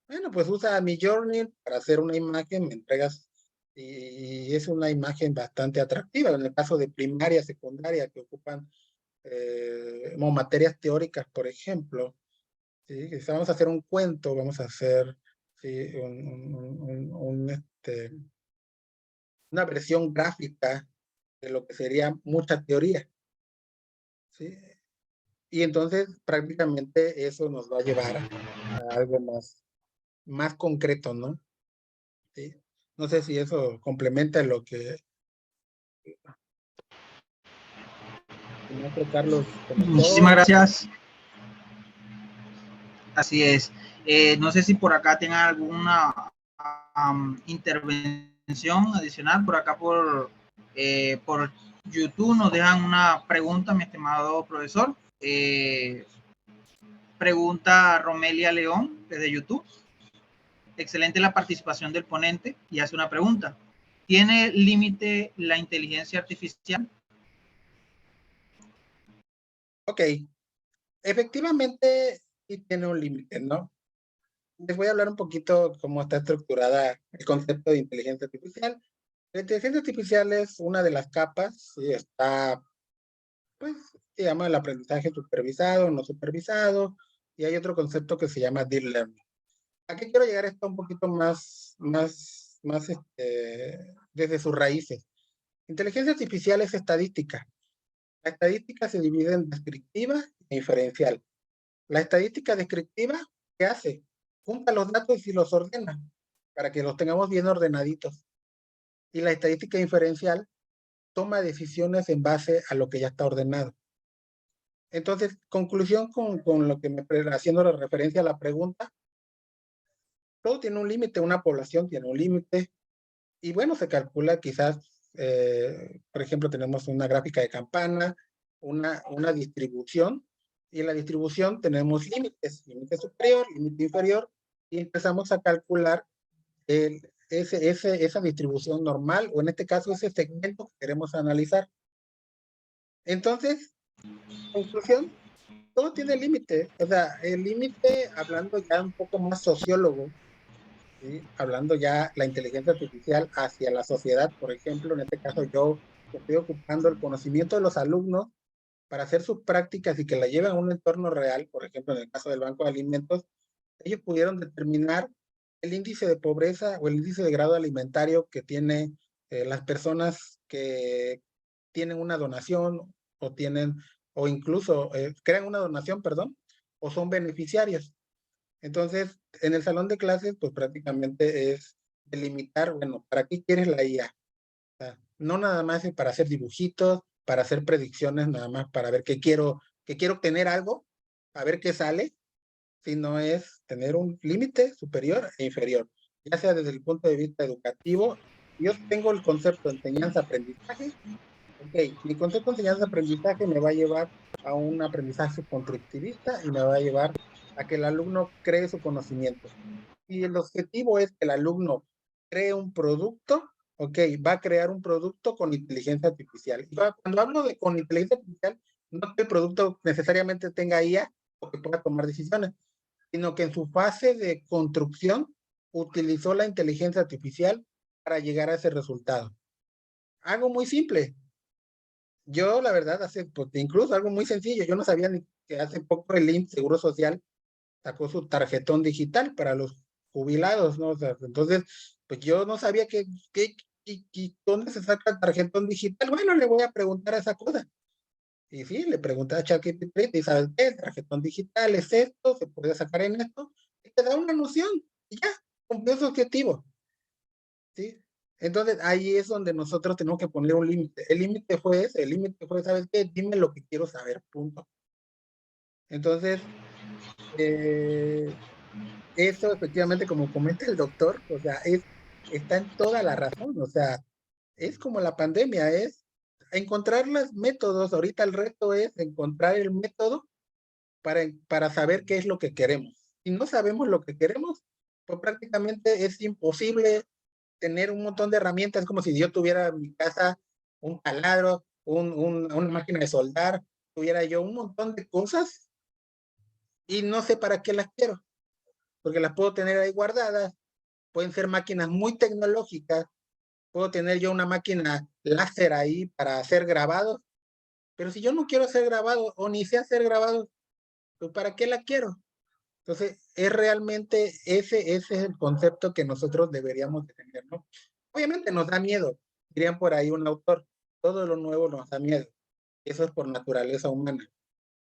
B: Bueno, pues usa mi Journey para hacer una imagen, me entregas y es una imagen bastante atractiva. En el caso de primaria, secundaria, que ocupan como materias teóricas, por ejemplo, ¿sí? Si vamos a hacer un cuento, vamos a hacer ¿sí? Una versión gráfica de lo que sería mucha teoría, ¿sí? Y entonces prácticamente eso nos va a llevar a algo más concreto, ¿no? ¿Sí? No sé si eso complementa lo que el maestro Carlos
A: Muchísimas
B: comentó.
A: gracias. Así es. No sé si por acá tengan alguna intervención adicional. Por acá por YouTube nos dejan una pregunta, mi estimado profesor. Pregunta Romelia León desde YouTube. Excelente la participación del ponente y hace una pregunta. ¿Tiene límite la inteligencia artificial?
B: Ok, efectivamente sí tiene un límite, ¿no? Les voy a hablar un poquito cómo está estructurada el concepto de inteligencia artificial. La inteligencia artificial es una de las capas, y está, pues, se llama el aprendizaje supervisado, no supervisado, y hay otro concepto que se llama deep learning. ¿A qué quiero llegar esto un poquito más desde sus raíces? Inteligencia artificial es estadística. La estadística se divide en descriptiva e inferencial. La estadística descriptiva, ¿qué hace? Junta los datos y los ordena para que los tengamos bien ordenaditos. Y la estadística inferencial toma decisiones en base a lo que ya está ordenado. Entonces, conclusión con lo que haciendo la referencia a la pregunta, todo tiene un límite, una población tiene un límite, y bueno, se calcula quizás, por ejemplo, tenemos una gráfica de campana, una distribución, y en la distribución tenemos límites, límite superior, límite inferior, y empezamos a calcular esa distribución normal, o en este caso ese segmento que queremos analizar. Entonces, conclusión, todo tiene límite. O sea, el límite, hablando ya un poco más sociólogo, ¿sí? Hablando ya la inteligencia artificial hacia la sociedad, por ejemplo, en este caso yo estoy ocupando el conocimiento de los alumnos para hacer sus prácticas y que la lleven a un entorno real, por ejemplo, en el caso del Banco de Alimentos, ellos pudieron determinar el índice de pobreza o el índice de grado alimentario que tiene las personas que tienen una donación o tienen, o incluso crean una donación, perdón, o son beneficiarios. Entonces, en el salón de clases, pues prácticamente es delimitar, bueno, ¿para qué quieres la IA? O sea, no nada más es para hacer dibujitos, para hacer predicciones, nada más para ver que quiero obtener algo, a ver qué sale, sino es tener un límite superior e inferior, ya sea desde el punto de vista educativo. Yo tengo el concepto de enseñanza-aprendizaje. Ok, mi concepto de enseñanza-aprendizaje me va a llevar a un aprendizaje constructivista y me va a llevar a que el alumno cree su conocimiento. Y el objetivo es que el alumno cree un producto, ok, va a crear un producto con inteligencia artificial. Y cuando hablo de con inteligencia artificial, no que el producto necesariamente tenga IA o que pueda tomar decisiones, sino que en su fase de construcción utilizó la inteligencia artificial para llegar a ese resultado. Algo muy simple. Yo, la verdad, pues, incluso algo muy sencillo, yo no sabía ni que hace poco el IMSS Seguro Social sacó su tarjetón digital para los jubilados, ¿no? O sea, entonces, pues yo no sabía dónde se saca el tarjetón digital. Bueno, le voy a preguntar esa cosa. Y sí, le pregunté a ChatGPT, ¿y sabes qué? El tarjetón digital es esto, se puede sacar en esto, y te da una noción, y ya, cumplió su objetivo, ¿sí? Entonces, ahí es donde nosotros tenemos que poner un límite. El límite fue ese, el límite fue, ¿sabes qué? Dime lo que quiero saber, punto. Entonces, eso efectivamente, como comenta el doctor, o sea, está en toda la razón, o sea, es como la pandemia, es encontrar los métodos. Ahorita el reto es encontrar el método para saber qué es lo que queremos. Si no sabemos lo que queremos, pues prácticamente es imposible tener un montón de herramientas. Es como si yo tuviera en mi casa un taladro, una máquina de soldar, tuviera yo un montón de cosas y no sé para qué las quiero, porque las puedo tener ahí guardadas. Pueden ser máquinas muy tecnológicas, puedo tener yo una máquina láser ahí para hacer grabados, pero si yo no quiero hacer grabados o ni sé hacer grabados, pues ¿para qué la quiero? Entonces, es realmente ese es el concepto que nosotros deberíamos de tener, ¿no? Obviamente nos da miedo, dirían por ahí un autor, todo lo nuevo nos da miedo, eso es por naturaleza humana.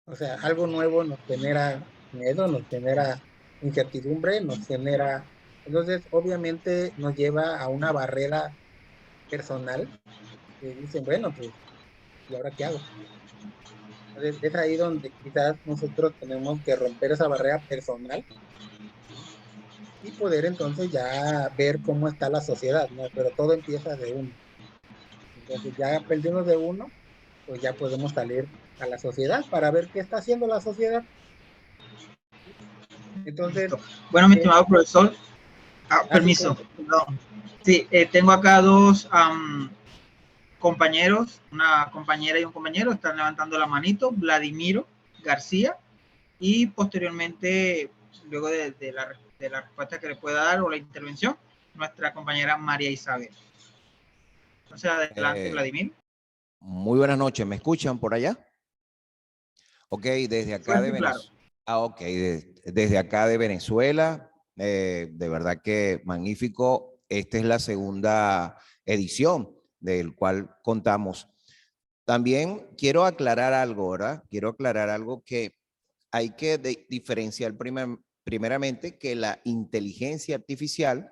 B: O sea, algo nuevo nos genera miedo, nos genera incertidumbre, nos genera, entonces obviamente nos lleva a una barrera personal que dicen, bueno, pues, ¿y ahora qué hago? Entonces, es ahí donde quizás nosotros tenemos que romper esa barrera personal, ¿sí? Y poder entonces ya ver cómo está la sociedad, ¿no? Pero todo empieza de uno. Entonces, ya aprendimos de uno, pues ya podemos salir a la sociedad para ver qué está haciendo la sociedad. Entonces,
A: listo. Bueno, mi estimado profesor, Permiso, perdón. Sí, tengo acá dos compañeros, una compañera y un compañero, están levantando la manito, Vladimiro García, y posteriormente, luego de la respuesta que le pueda dar o la intervención, nuestra compañera María Isabel. Entonces, adelante, Vladimir.
D: Muy buenas noches, ¿me escuchan por allá? Ok, desde acá de Venezuela. Claro. Ok, desde acá de Venezuela, de verdad que magnífico. Esta es la segunda edición del cual contamos. También quiero aclarar algo, ¿verdad? Quiero aclarar algo que hay que diferenciar primeramente que la inteligencia artificial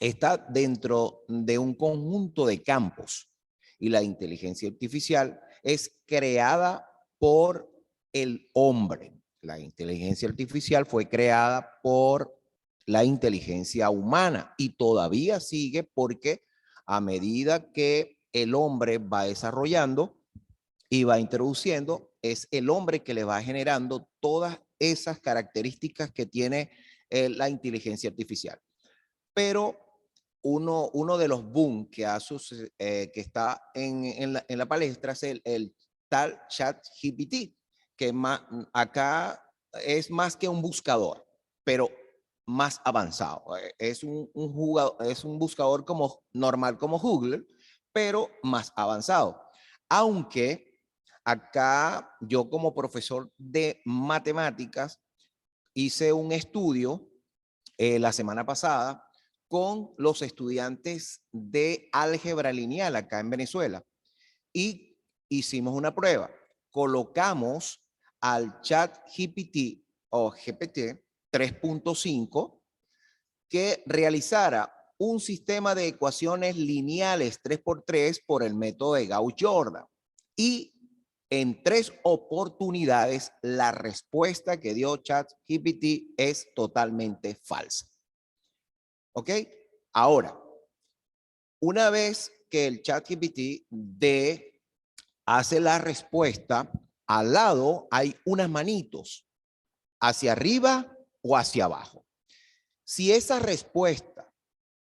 D: está dentro de un conjunto de campos y la inteligencia artificial es creada por el hombre. La inteligencia artificial fue creada por la inteligencia humana y todavía sigue porque a medida que el hombre va desarrollando y va introduciendo, es el hombre que le va generando todas esas características que tiene la inteligencia artificial. Pero uno de los boom que está en la palestra es el tal ChatGPT, que acá es más que un buscador, pero más avanzado. Es un buscador como normal como Google, pero más avanzado. Aunque acá yo como profesor de matemáticas hice un estudio la semana pasada con los estudiantes de álgebra lineal acá en Venezuela y hicimos una prueba. Colocamos al ChatGPT o GPT 3.5 que realizara un sistema de ecuaciones lineales 3x3 por el método de Gauss-Jordan y en 3 oportunidades la respuesta que dio ChatGPT es totalmente falsa. ¿Ok? Ahora, una vez que el ChatGPT hace la respuesta, al lado hay unas manitos, hacia arriba o hacia abajo. Si esa respuesta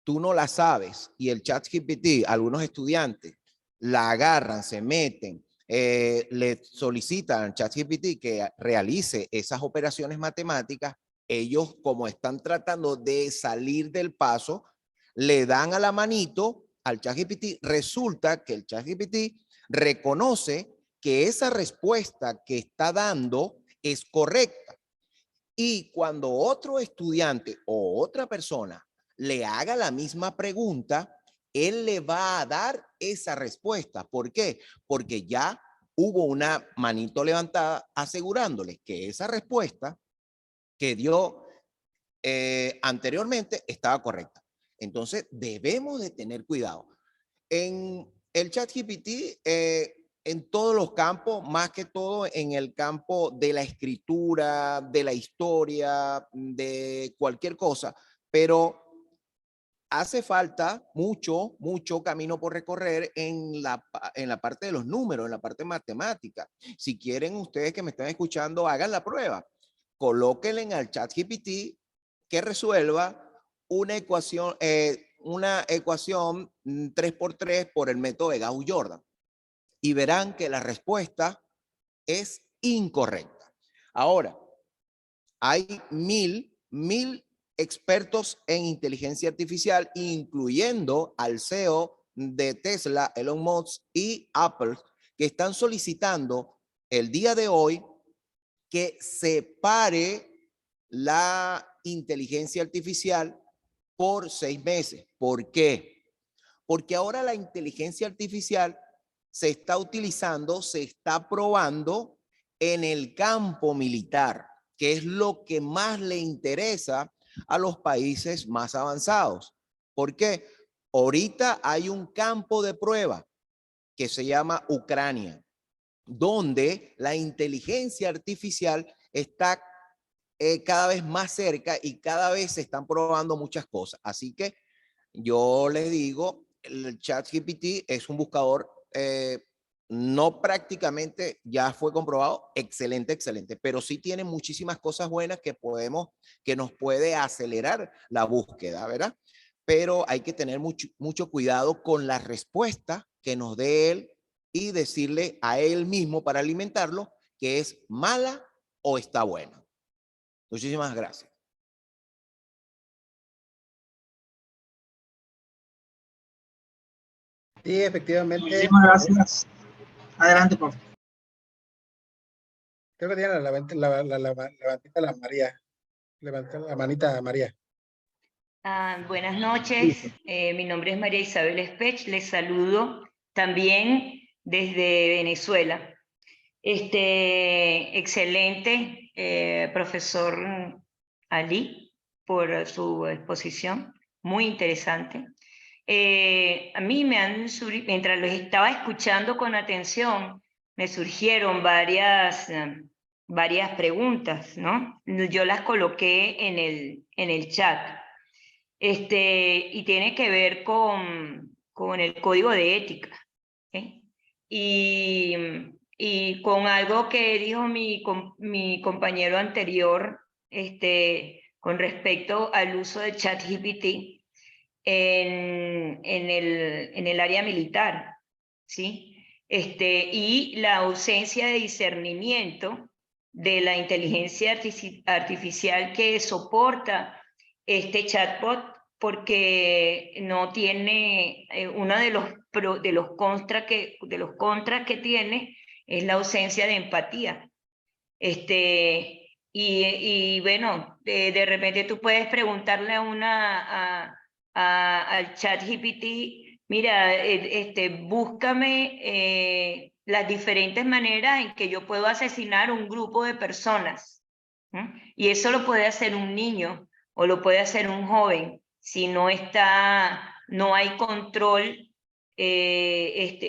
D: tú no la sabes y el ChatGPT, algunos estudiantes la agarran, se meten, le solicitan al ChatGPT que realice esas operaciones matemáticas, ellos como están tratando de salir del paso, le dan a la manito al ChatGPT, resulta que el ChatGPT reconoce que esa respuesta que está dando es correcta. Y cuando otro estudiante o otra persona le haga la misma pregunta, él le va a dar esa respuesta. ¿Por qué? Porque ya hubo una manito levantada asegurándole que esa respuesta que dio anteriormente estaba correcta. Entonces, debemos de tener cuidado. En el ChatGPT, en todos los campos, más que todo en el campo de la escritura, de la historia, de cualquier cosa, pero hace falta mucho camino por recorrer en la parte de los números, en la parte matemática. Si quieren ustedes que me están escuchando, hagan la prueba. Colóquenle en el ChatGPT que resuelva una ecuación 3x3 por el método de Gauss-Jordan y verán que la respuesta es incorrecta. Ahora, hay mil expertos en inteligencia artificial, incluyendo al CEO de Tesla, Elon Musk y Apple, que están solicitando el día de hoy que se pare la inteligencia artificial por 6 meses. ¿Por qué? Porque ahora la inteligencia artificial se está utilizando, se está probando en el campo militar, que es lo que más le interesa a los países más avanzados. ¿Por qué? Ahorita hay un campo de prueba que se llama Ucrania, donde la inteligencia artificial está cada vez más cerca y cada vez se están probando muchas cosas. Así que yo les digo, el ChatGPT es un buscador no prácticamente, ya fue comprobado, excelente, excelente, pero sí tiene muchísimas cosas buenas que nos puede acelerar la búsqueda, ¿verdad? Pero hay que tener mucho cuidado con la respuesta que nos dé él y decirle a él mismo para alimentarlo que es mala o está buena. Muchísimas gracias.
B: Sí, efectivamente.
A: Muchísimas gracias. Adelante, profe.
B: Creo que tiene levantita la María. Levanta la manita María.
E: Buenas noches, mi nombre es María Isabel Espech, les saludo también desde Venezuela. Excelente, profesor Ali, por su exposición, muy interesante. A mí mientras los estaba escuchando con atención, me surgieron varias preguntas, ¿no? Yo las coloqué en el chat. Y tiene que ver con el código de ética, ¿okay? Y con algo que dijo mi compañero anterior, con respecto al uso de ChatGPT en el área militar, ¿sí? Y la ausencia de discernimiento de la inteligencia artificial que soporta este chatbot, porque no tiene, uno de los contras que tiene es la ausencia de empatía. Y bueno, de repente tú puedes preguntarle al ChatGPT, mira, búscame las diferentes maneras en que yo puedo asesinar un grupo de personas. Y eso lo puede hacer un niño o lo puede hacer un joven si no hay control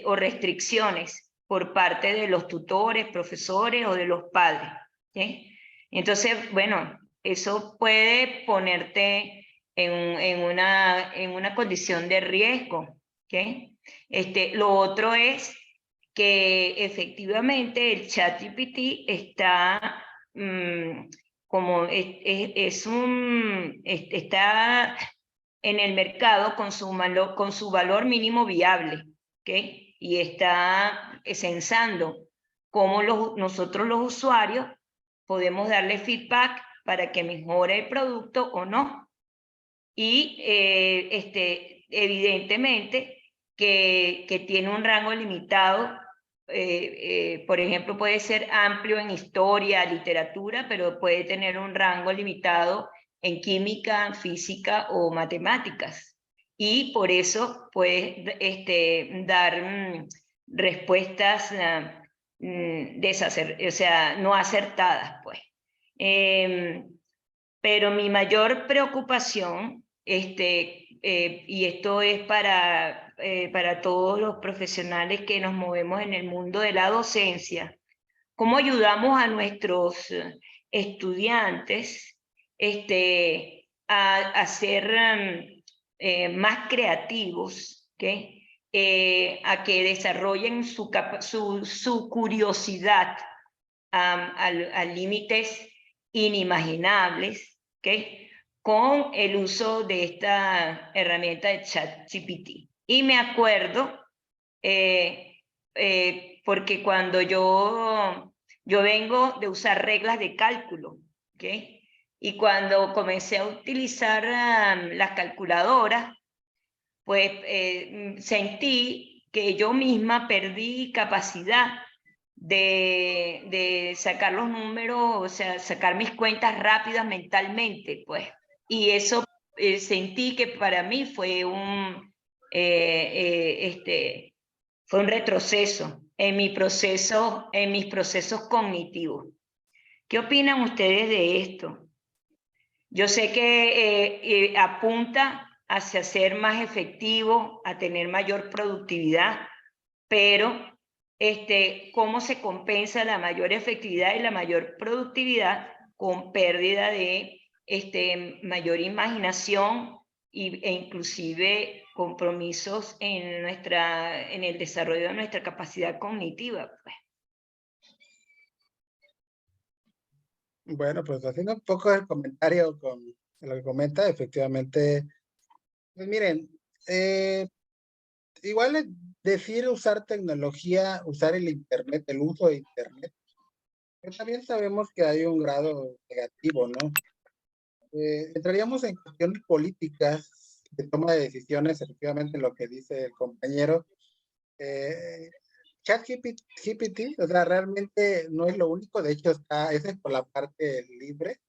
E: o restricciones por parte de los tutores, profesores o de los padres, ¿sí? Entonces, bueno, eso puede ponerte en una condición de riesgo, ¿sí? Lo otro es que efectivamente el ChatGPT está está en el mercado con su valor mínimo viable, ¿okay? Y está censando cómo nosotros los usuarios podemos darle feedback para que mejore el producto o no. Y evidentemente que tiene un rango limitado. Por ejemplo, puede ser amplio en historia, literatura, pero puede tener un rango limitado en química, física o matemáticas. Y por eso puede dar respuestas no acertadas, pues. Pero mi mayor preocupación, y esto es para todos los profesionales que nos movemos en el mundo de la docencia, ¿cómo ayudamos a nuestros estudiantes a ser más creativos, ¿okay? A que desarrollen su curiosidad a límites inimaginables, ¿okay? Con el uso de esta herramienta de ChatGPT? Y me acuerdo, porque cuando yo vengo de usar reglas de cálculo, ¿okay? Y cuando comencé a utilizar las calculadoras, pues sentí que yo misma perdí capacidad de sacar los números, o sea, sacar mis cuentas rápidas mentalmente, pues. Y eso sentí que para mí fue un retroceso en mis procesos cognitivos. ¿Qué opinan ustedes de esto? Yo sé que apunta hacia ser más efectivo, a tener mayor productividad, pero ¿cómo se compensa la mayor efectividad y la mayor productividad con pérdida de mayor imaginación e inclusive compromisos en el desarrollo de nuestra capacidad cognitiva, pues.
B: Bueno, pues haciendo un poco el comentario con lo que comenta, efectivamente, pues miren, igual es decir usar tecnología, usar el Internet, el uso de Internet, pero también sabemos que hay un grado negativo, ¿no? Entraríamos en cuestiones políticas de toma de decisiones, efectivamente lo que dice el compañero. ChatGPT, o sea, realmente no es lo único, de hecho esa es por la parte libre,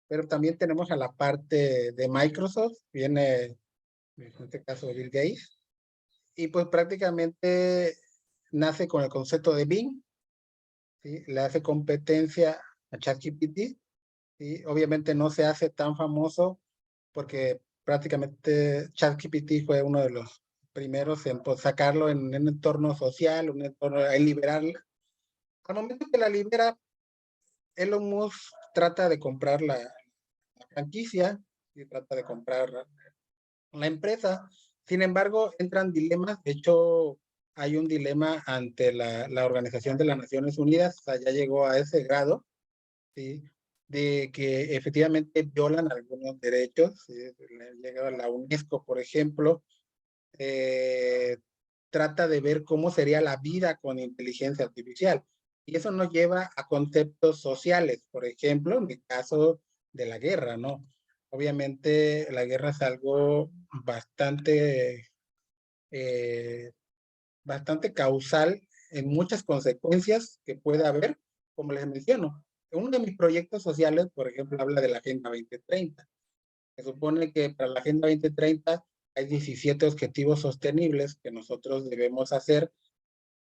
B: pero también tenemos a la parte de Microsoft, viene en este caso Bill Gates, y pues prácticamente nace con el concepto de Bing, ¿sí? Le hace competencia a ChatGPT, ¿sí? Obviamente no se hace tan famoso porque prácticamente ChatGPT fue uno de los primeros en pues, sacarlo en un entorno social, un entorno, en liberarla. Al momento que la libera, Elon Musk trata de comprar la franquicia y trata de comprar la empresa. Sin embargo, entran dilemas. De hecho, hay un dilema ante la Organización de las Naciones Unidas, o sea, ya llegó a ese grado, ¿sí? De que efectivamente violan algunos derechos. ¿Sí? Llega a la UNESCO, por ejemplo, trata de ver cómo sería la vida con inteligencia artificial. Y eso nos lleva a conceptos sociales, por ejemplo, en el caso de la guerra, ¿no? Obviamente la guerra es algo bastante causal en muchas consecuencias que puede haber, como les menciono. Uno de mis proyectos sociales, por ejemplo, habla de la Agenda 2030. Se supone que para la Agenda 2030 hay 17 objetivos sostenibles que nosotros debemos hacer.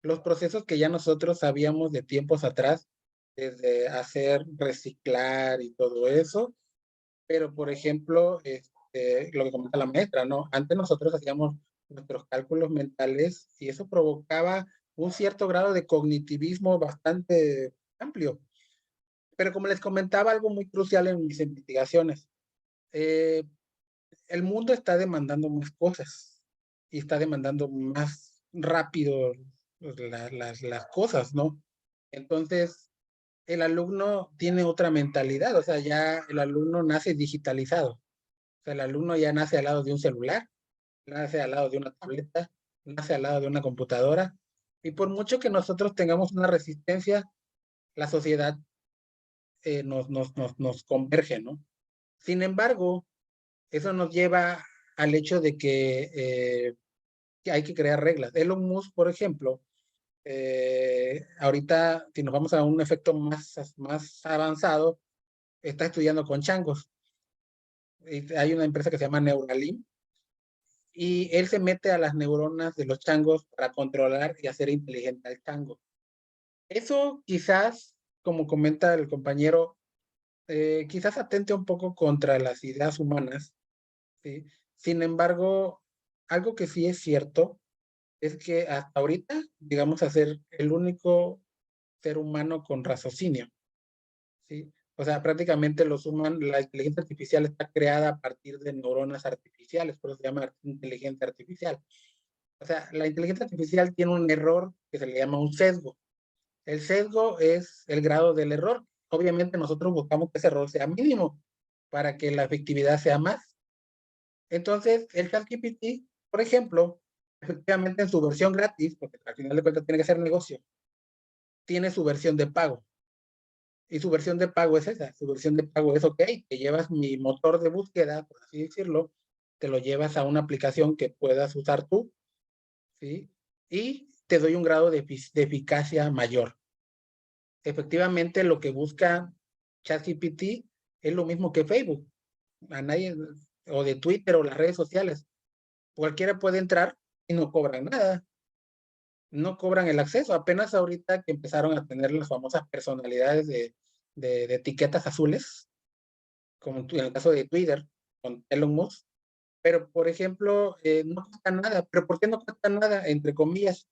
B: Los procesos que ya nosotros sabíamos de tiempos atrás, desde hacer, reciclar y todo eso, pero por ejemplo, lo que comenta la maestra, ¿no? Antes nosotros hacíamos nuestros cálculos mentales y eso provocaba un cierto grado de cognitivismo bastante amplio. Pero como les comentaba, algo muy crucial en mis investigaciones, el mundo está demandando más cosas y está demandando más rápido las cosas, ¿no? Entonces, el alumno tiene otra mentalidad, o sea, ya el alumno nace digitalizado. O sea, el alumno ya nace al lado de un celular, nace al lado de una tableta, nace al lado de una computadora. Y por mucho que nosotros tengamos una resistencia, la sociedad nos converge, ¿no? Sin embargo, eso nos lleva al hecho de que hay que crear reglas. Elon Musk, por ejemplo, ahorita, si nos vamos a un efecto más avanzado, está estudiando con changos. Hay una empresa que se llama Neuralink y él se mete a las neuronas de los changos para controlar y hacer inteligente al chango. Eso quizás, como comenta el compañero, quizás atente un poco contra las ideas humanas, ¿sí? Sin embargo, algo que sí es cierto es que hasta ahorita, digamos, a ser el único ser humano con raciocinio, ¿sí? O sea, prácticamente la inteligencia artificial está creada a partir de neuronas artificiales, por eso se llama inteligencia artificial. O sea, la inteligencia artificial tiene un error que se le llama un sesgo. El sesgo es el grado del error. Obviamente nosotros buscamos que ese error sea mínimo para que la efectividad sea más. Entonces, el ChatGPT, por ejemplo, efectivamente en su versión gratis, porque al final de cuentas tiene que ser negocio, tiene su versión de pago. Y su versión de pago es esa. Su versión de pago es, ok, te llevas mi motor de búsqueda, por así decirlo, te lo llevas a una aplicación que puedas usar tú, ¿sí? Y te doy un grado de eficacia mayor. Efectivamente, lo que busca ChatGPT es lo mismo que Facebook. A nadie, o de Twitter o las redes sociales. Cualquiera puede entrar y no cobran nada. No cobran el acceso. Apenas ahorita que empezaron a tener las famosas personalidades de etiquetas azules, como en el caso de Twitter, con Elon Musk. Pero, por ejemplo, no cuesta nada. ¿Pero por qué no cuesta nada? Entre comillas.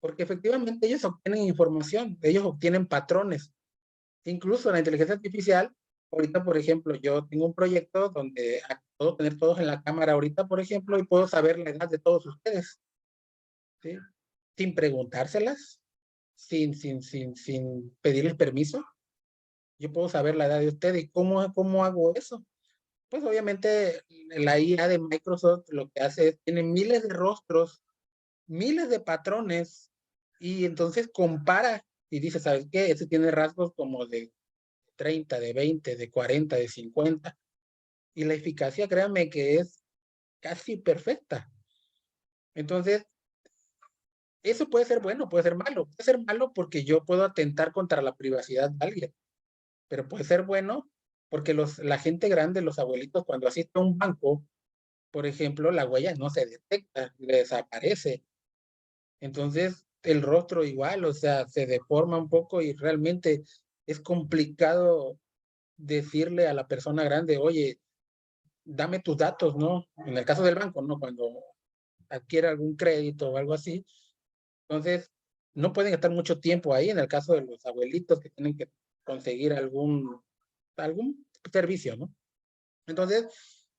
B: Porque efectivamente ellos obtienen información, ellos obtienen patrones. Incluso la inteligencia artificial ahorita, por ejemplo, yo tengo un proyecto donde puedo tener todos en la cámara ahorita, por ejemplo, y puedo saber la edad de todos ustedes, ¿sí? Sin preguntárselas, sin pedirles permiso. Yo puedo saber la edad de ustedes. ¿Y cómo hago eso? Pues obviamente la IA de Microsoft lo que hace es, tiene miles de rostros, miles de patrones, y entonces compara y dice, ¿sabes qué? Ese tiene rasgos como de 30, de 20, de 40, de 50. Y la eficacia, créanme que es casi perfecta. Entonces, eso puede ser bueno, puede ser malo. Puede ser malo porque yo puedo atentar contra la privacidad de alguien, pero puede ser bueno porque la gente grande, los abuelitos, cuando asiste a un banco, por ejemplo, la huella no se detecta, desaparece. Entonces, el rostro igual, o sea, se deforma un poco y realmente es complicado decirle a la persona grande, oye, dame tus datos, ¿no? En el caso del banco, ¿no? Cuando adquiere algún crédito o algo así. Entonces, no pueden estar mucho tiempo ahí en el caso de los abuelitos que tienen que conseguir algún servicio, ¿no? Entonces,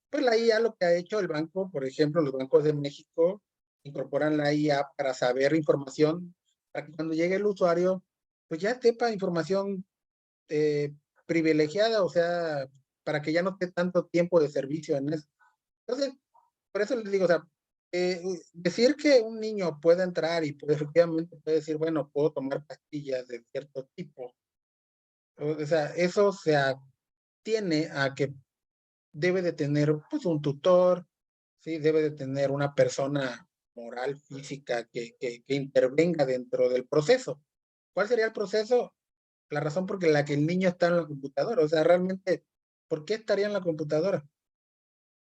B: pues la IA lo que ha hecho el banco, por ejemplo, los bancos de México incorporan la IA para saber información, para que cuando llegue el usuario, pues ya sepa información privilegiada, o sea, para que ya no esté tanto tiempo de servicio en eso. Entonces, por eso les digo, o sea, decir que un niño puede entrar y puede, efectivamente puede decir, bueno, puedo tomar pastillas de cierto tipo. O sea, eso se atiene a que debe de tener pues un tutor, ¿sí? Debe de tener una persona moral, física, que intervenga dentro del proceso. ¿Cuál sería el proceso? La razón por la que el niño está en la computadora. O sea, realmente, ¿por qué estaría en la computadora?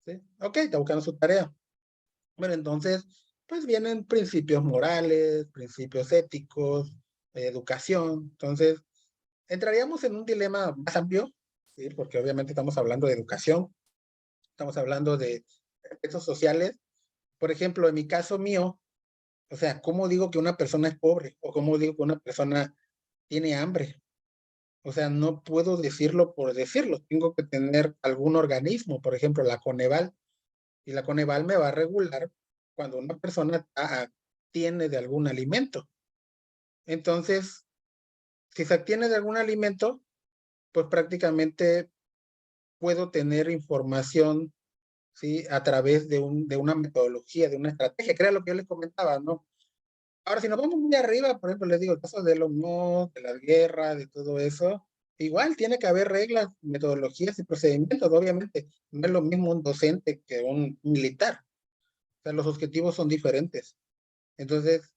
B: ¿Sí? Ok, está buscando su tarea. Bueno, entonces, pues vienen principios morales, principios éticos, educación. Entonces, entraríamos en un dilema más amplio, ¿sí? Porque obviamente estamos hablando de educación, estamos hablando de efectos sociales. Por ejemplo, en mi caso mío, o sea, ¿cómo digo que una persona es pobre? ¿O cómo digo que una persona tiene hambre? O sea, no puedo decirlo por decirlo. Tengo que tener algún organismo, por ejemplo, la Coneval. Y la Coneval me va a regular cuando una persona tiene de algún alimento. Entonces, si se tiene de algún alimento, pues prácticamente puedo tener información, ¿sí? A través de una metodología, de una estrategia, que era lo que yo les comentaba, ¿no? Ahora, si nos vamos muy arriba, por ejemplo, les digo, el caso de los Musk, de las guerras, de todo eso, igual tiene que haber reglas, metodologías y procedimientos, obviamente. No es lo mismo un docente que un militar. O sea, los objetivos son diferentes. Entonces,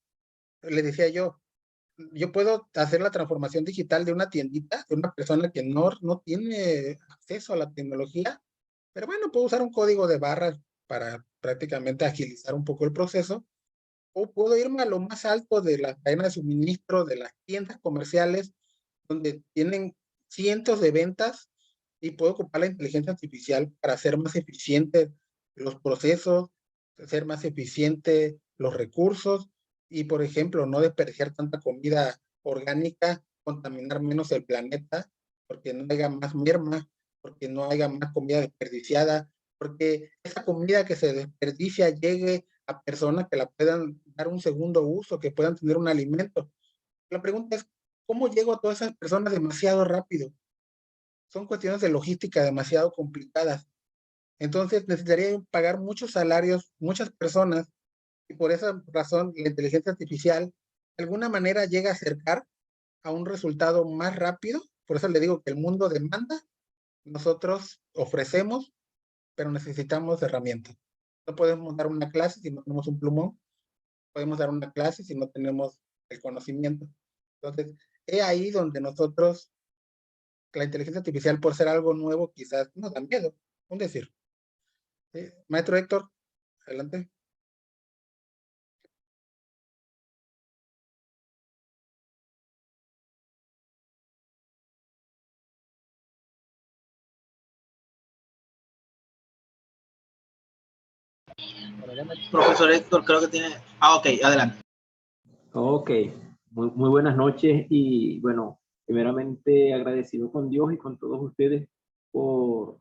B: le decía yo puedo hacer la transformación digital de una tiendita, de una persona que no tiene acceso a la tecnología, pero bueno, puedo usar un código de barras para prácticamente agilizar un poco el proceso, o puedo irme a lo más alto de la cadena de suministro, de las tiendas comerciales, donde tienen cientos de ventas, y puedo ocupar la inteligencia artificial para hacer más eficientes los procesos, hacer más eficiente los recursos y, por ejemplo, no desperdiciar tanta comida orgánica, contaminar menos el planeta, porque no haya más merma, porque no haya más comida desperdiciada, porque esa comida que se desperdicia llegue a personas que la puedan dar un segundo uso, que puedan tener un alimento. La pregunta es, ¿cómo llego a todas esas personas demasiado rápido? Son cuestiones de logística demasiado complicadas. Entonces necesitaría pagar muchos salarios, muchas personas, y por esa razón la inteligencia artificial de alguna manera llega a acercar a un resultado más rápido. Por eso le digo que el mundo demanda, nosotros ofrecemos, pero necesitamos herramientas. No podemos dar una clase si no tenemos un plumón, podemos dar una clase si no tenemos el conocimiento. Entonces, es ahí donde nosotros, la inteligencia artificial, por ser algo nuevo, quizás nos da miedo, un decir. ¿Sí? Maestro Héctor, adelante.
A: Profesor Héctor, creo que tiene... Ah, ok, adelante.
F: Ok, muy buenas noches y bueno, primeramente agradecido con Dios y con todos ustedes por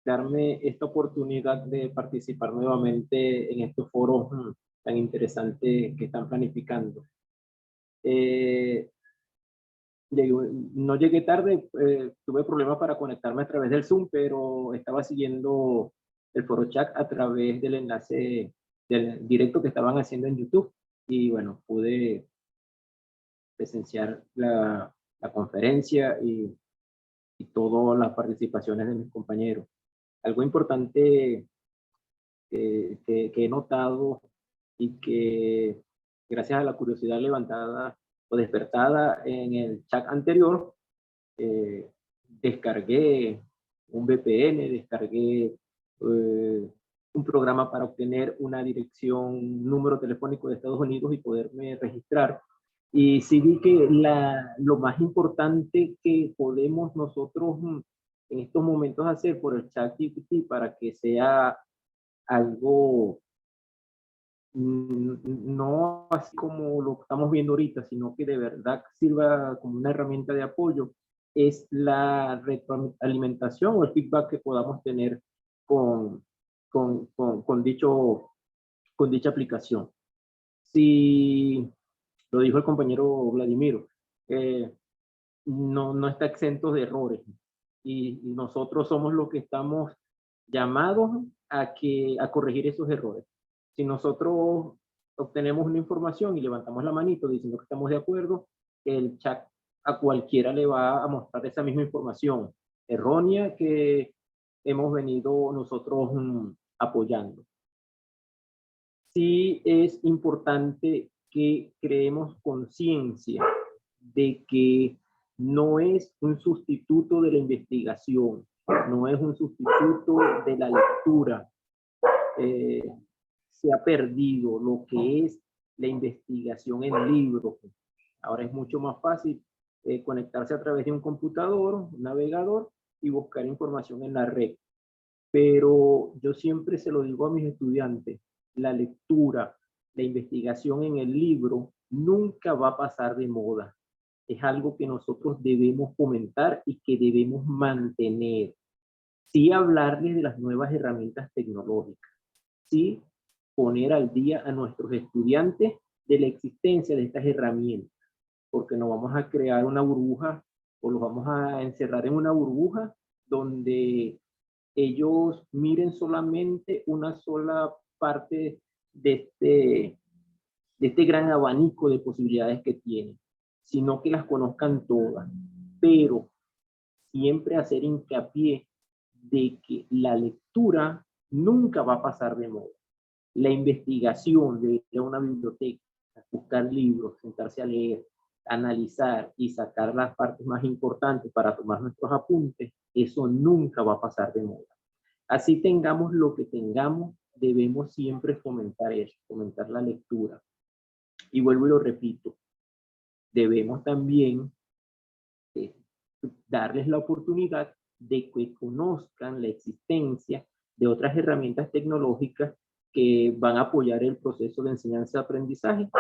F: darme esta oportunidad de participar nuevamente en estos foros tan interesantes que están planificando. No llegué tarde, tuve problemas para conectarme a través del Zoom, pero estaba siguiendo el foro chat a través del enlace del directo que estaban haciendo en YouTube y bueno, pude presenciar la conferencia y todas las participaciones de mis compañeros. Algo importante que he notado y que gracias a la curiosidad levantada o despertada en el chat anterior, descargué un VPN, descargué un programa para obtener una dirección, número telefónico de Estados Unidos y poderme registrar. Y sí vi que lo más importante que podemos nosotros en estos momentos hacer por el ChatGPT para que sea algo no así como lo estamos viendo ahorita, sino que de verdad sirva como una herramienta de apoyo, es la retroalimentación o el feedback que podamos tener con dicha aplicación. Si lo dijo el compañero Vladimiro, no está exento de errores y nosotros somos los que estamos llamados a corregir esos errores. Si nosotros obtenemos una información y levantamos la manito diciendo que estamos de acuerdo, el chat a cualquiera le va a mostrar esa misma información errónea que hemos venido nosotros apoyando. Sí es importante que creemos conciencia de que no es un sustituto de la investigación, no es un sustituto de la lectura. Se ha perdido lo que es la investigación en libros. Ahora es mucho más fácil conectarse a través de un computador, un navegador y buscar información en la red. Pero yo siempre se lo digo a mis estudiantes, la lectura, la investigación en el libro nunca va a pasar de moda. Es algo que nosotros debemos fomentar y que debemos mantener. Sí hablarles de las nuevas herramientas tecnológicas. Sí poner al día a nuestros estudiantes de la existencia de estas herramientas. Porque no vamos a crear una burbuja o los vamos a encerrar en una burbuja donde ellos miren solamente una sola parte de este gran abanico de posibilidades que tienen, sino que las conozcan todas, pero siempre hacer hincapié de que la lectura nunca va a pasar de moda. La investigación de ir a una biblioteca, buscar libros, sentarse a leer, analizar y sacar las partes más importantes para tomar nuestros apuntes, eso nunca va a pasar de moda. Así tengamos lo que tengamos, debemos siempre fomentar eso, fomentar la lectura. Y vuelvo y lo repito, debemos también darles la oportunidad de que conozcan la existencia de otras herramientas tecnológicas que van a apoyar el proceso de enseñanza-aprendizaje,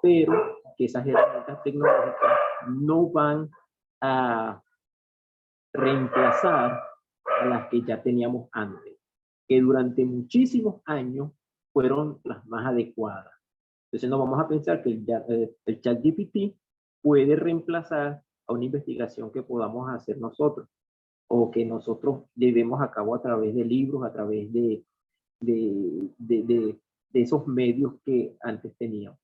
F: pero que esas herramientas tecnológicas no van a reemplazar a las que ya teníamos antes, que durante muchísimos años fueron las más adecuadas. Entonces no vamos a pensar que el ChatGPT puede reemplazar a una investigación que podamos hacer nosotros o que nosotros llevemos a cabo a través de libros, a través de esos medios que antes teníamos.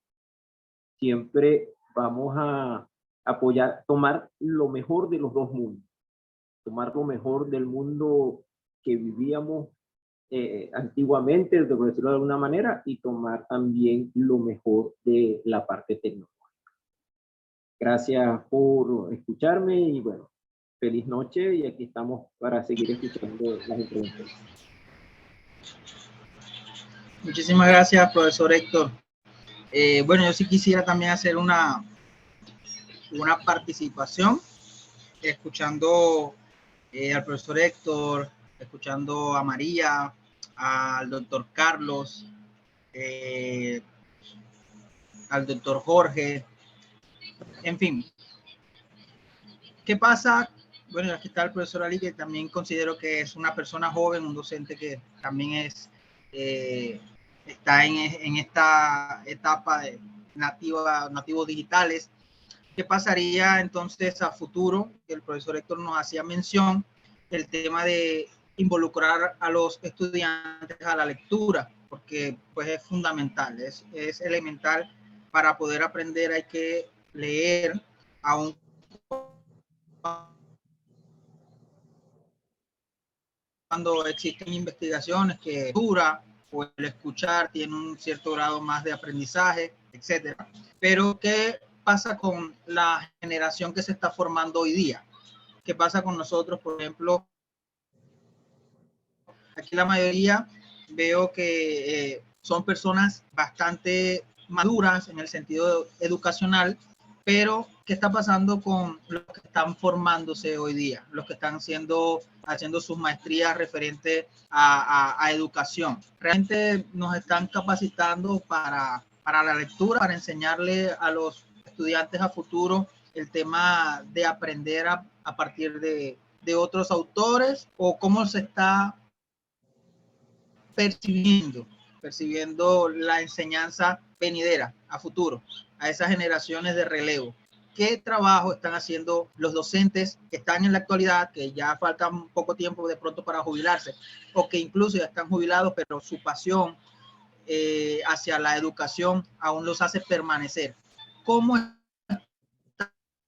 F: Siempre vamos a apoyar, tomar lo mejor de los dos mundos, tomar lo mejor del mundo que vivíamos antiguamente, por decirlo de alguna manera, y tomar también lo mejor de la parte tecnológica. Gracias por escucharme y bueno, feliz noche y aquí estamos para seguir escuchando las entrevistas.
A: Muchísimas gracias, profesor Héctor. Bueno, yo sí quisiera también hacer una participación, escuchando al profesor Héctor, escuchando a María, al doctor Carlos, al doctor Jorge, en fin. ¿Qué pasa Bueno, aquí está el profesor Ali, que también considero que es una persona joven, un docente que también es, está en esta etapa de nativos digitales. ¿Qué pasaría entonces a futuro? El profesor Héctor nos hacía mención el tema de involucrar a los estudiantes a la lectura, porque pues es fundamental, es elemental. Para poder aprender hay que leer aún cuando existen investigaciones que dura o el escuchar tiene un cierto grado más de aprendizaje, etcétera. Pero ¿qué pasa con la generación que se está formando hoy día? ¿Qué pasa con nosotros, por ejemplo? Aquí la mayoría veo que son personas bastante maduras en el sentido educacional, pero ¿qué está pasando con los que están formándose hoy día? Los que están haciendo sus maestrías referentes a educación. Realmente nos están capacitando para la lectura, para enseñarle a los estudiantes a futuro el tema de aprender a partir de otros autores, o cómo se está percibiendo la enseñanza venidera a futuro, a esas generaciones de relevo. ¿Qué trabajo están haciendo los docentes que están en la actualidad, que ya falta un poco tiempo de pronto para jubilarse, o que incluso ya están jubilados, pero su pasión hacia la educación aún los hace permanecer? ¿Cómo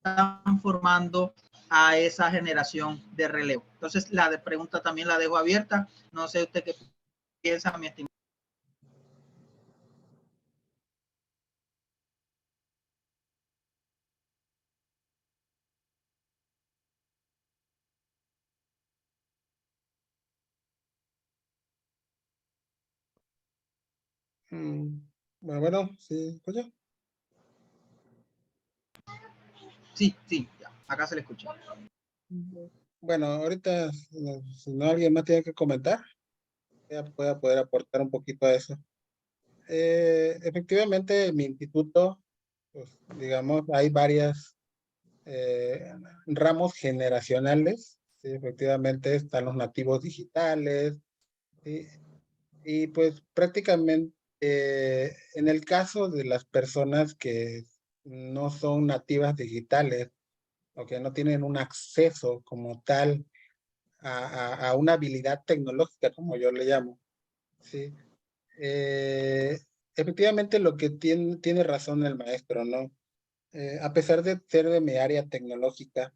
A: están formando a esa generación de relevo? Entonces, la pregunta también la dejo abierta. No sé usted qué piensa, mi estimado.
B: Bueno, sí, escucha.
A: Sí, ya, acá se le escucha.
B: Bueno, ahorita, si no alguien más tiene que comentar, ya pueda poder aportar un poquito a eso. Efectivamente, en mi instituto, pues, digamos, hay varias ramos generacionales. ¿Sí? Efectivamente, están los nativos digitales, ¿sí? Y pues prácticamente en el caso de las personas que no son nativas digitales o que no tienen un acceso como tal a una habilidad tecnológica, como yo le llamo, ¿sí? Efectivamente lo que tiene razón el maestro, ¿no? A pesar de ser de mi área tecnológica,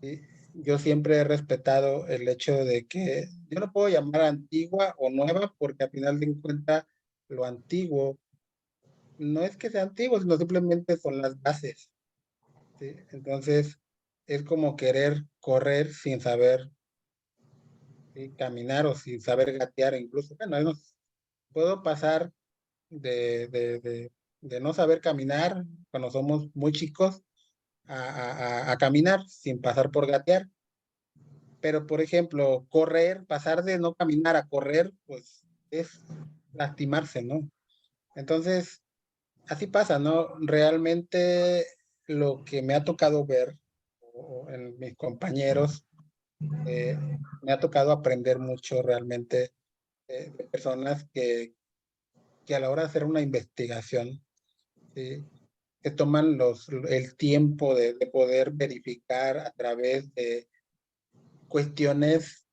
B: ¿sí? Yo siempre he respetado el hecho de que yo no puedo llamar antigua o nueva porque al final de cuentas lo antiguo no es que sea antiguo, sino simplemente son las bases, ¿sí? Entonces es como querer correr sin saber, ¿sí? Caminar o sin saber gatear incluso. Bueno, no, puedo pasar de no saber caminar cuando somos muy chicos a caminar sin pasar por gatear. Pero, por ejemplo, correr, pasar de no caminar a correr, pues es lastimarse, ¿no? Entonces, así pasa, ¿no? Realmente lo que me ha tocado ver en mis compañeros, me ha tocado aprender mucho realmente de personas que a la hora de hacer una investigación, ¿sí? Que toman el tiempo de poder verificar a través de cuestiones,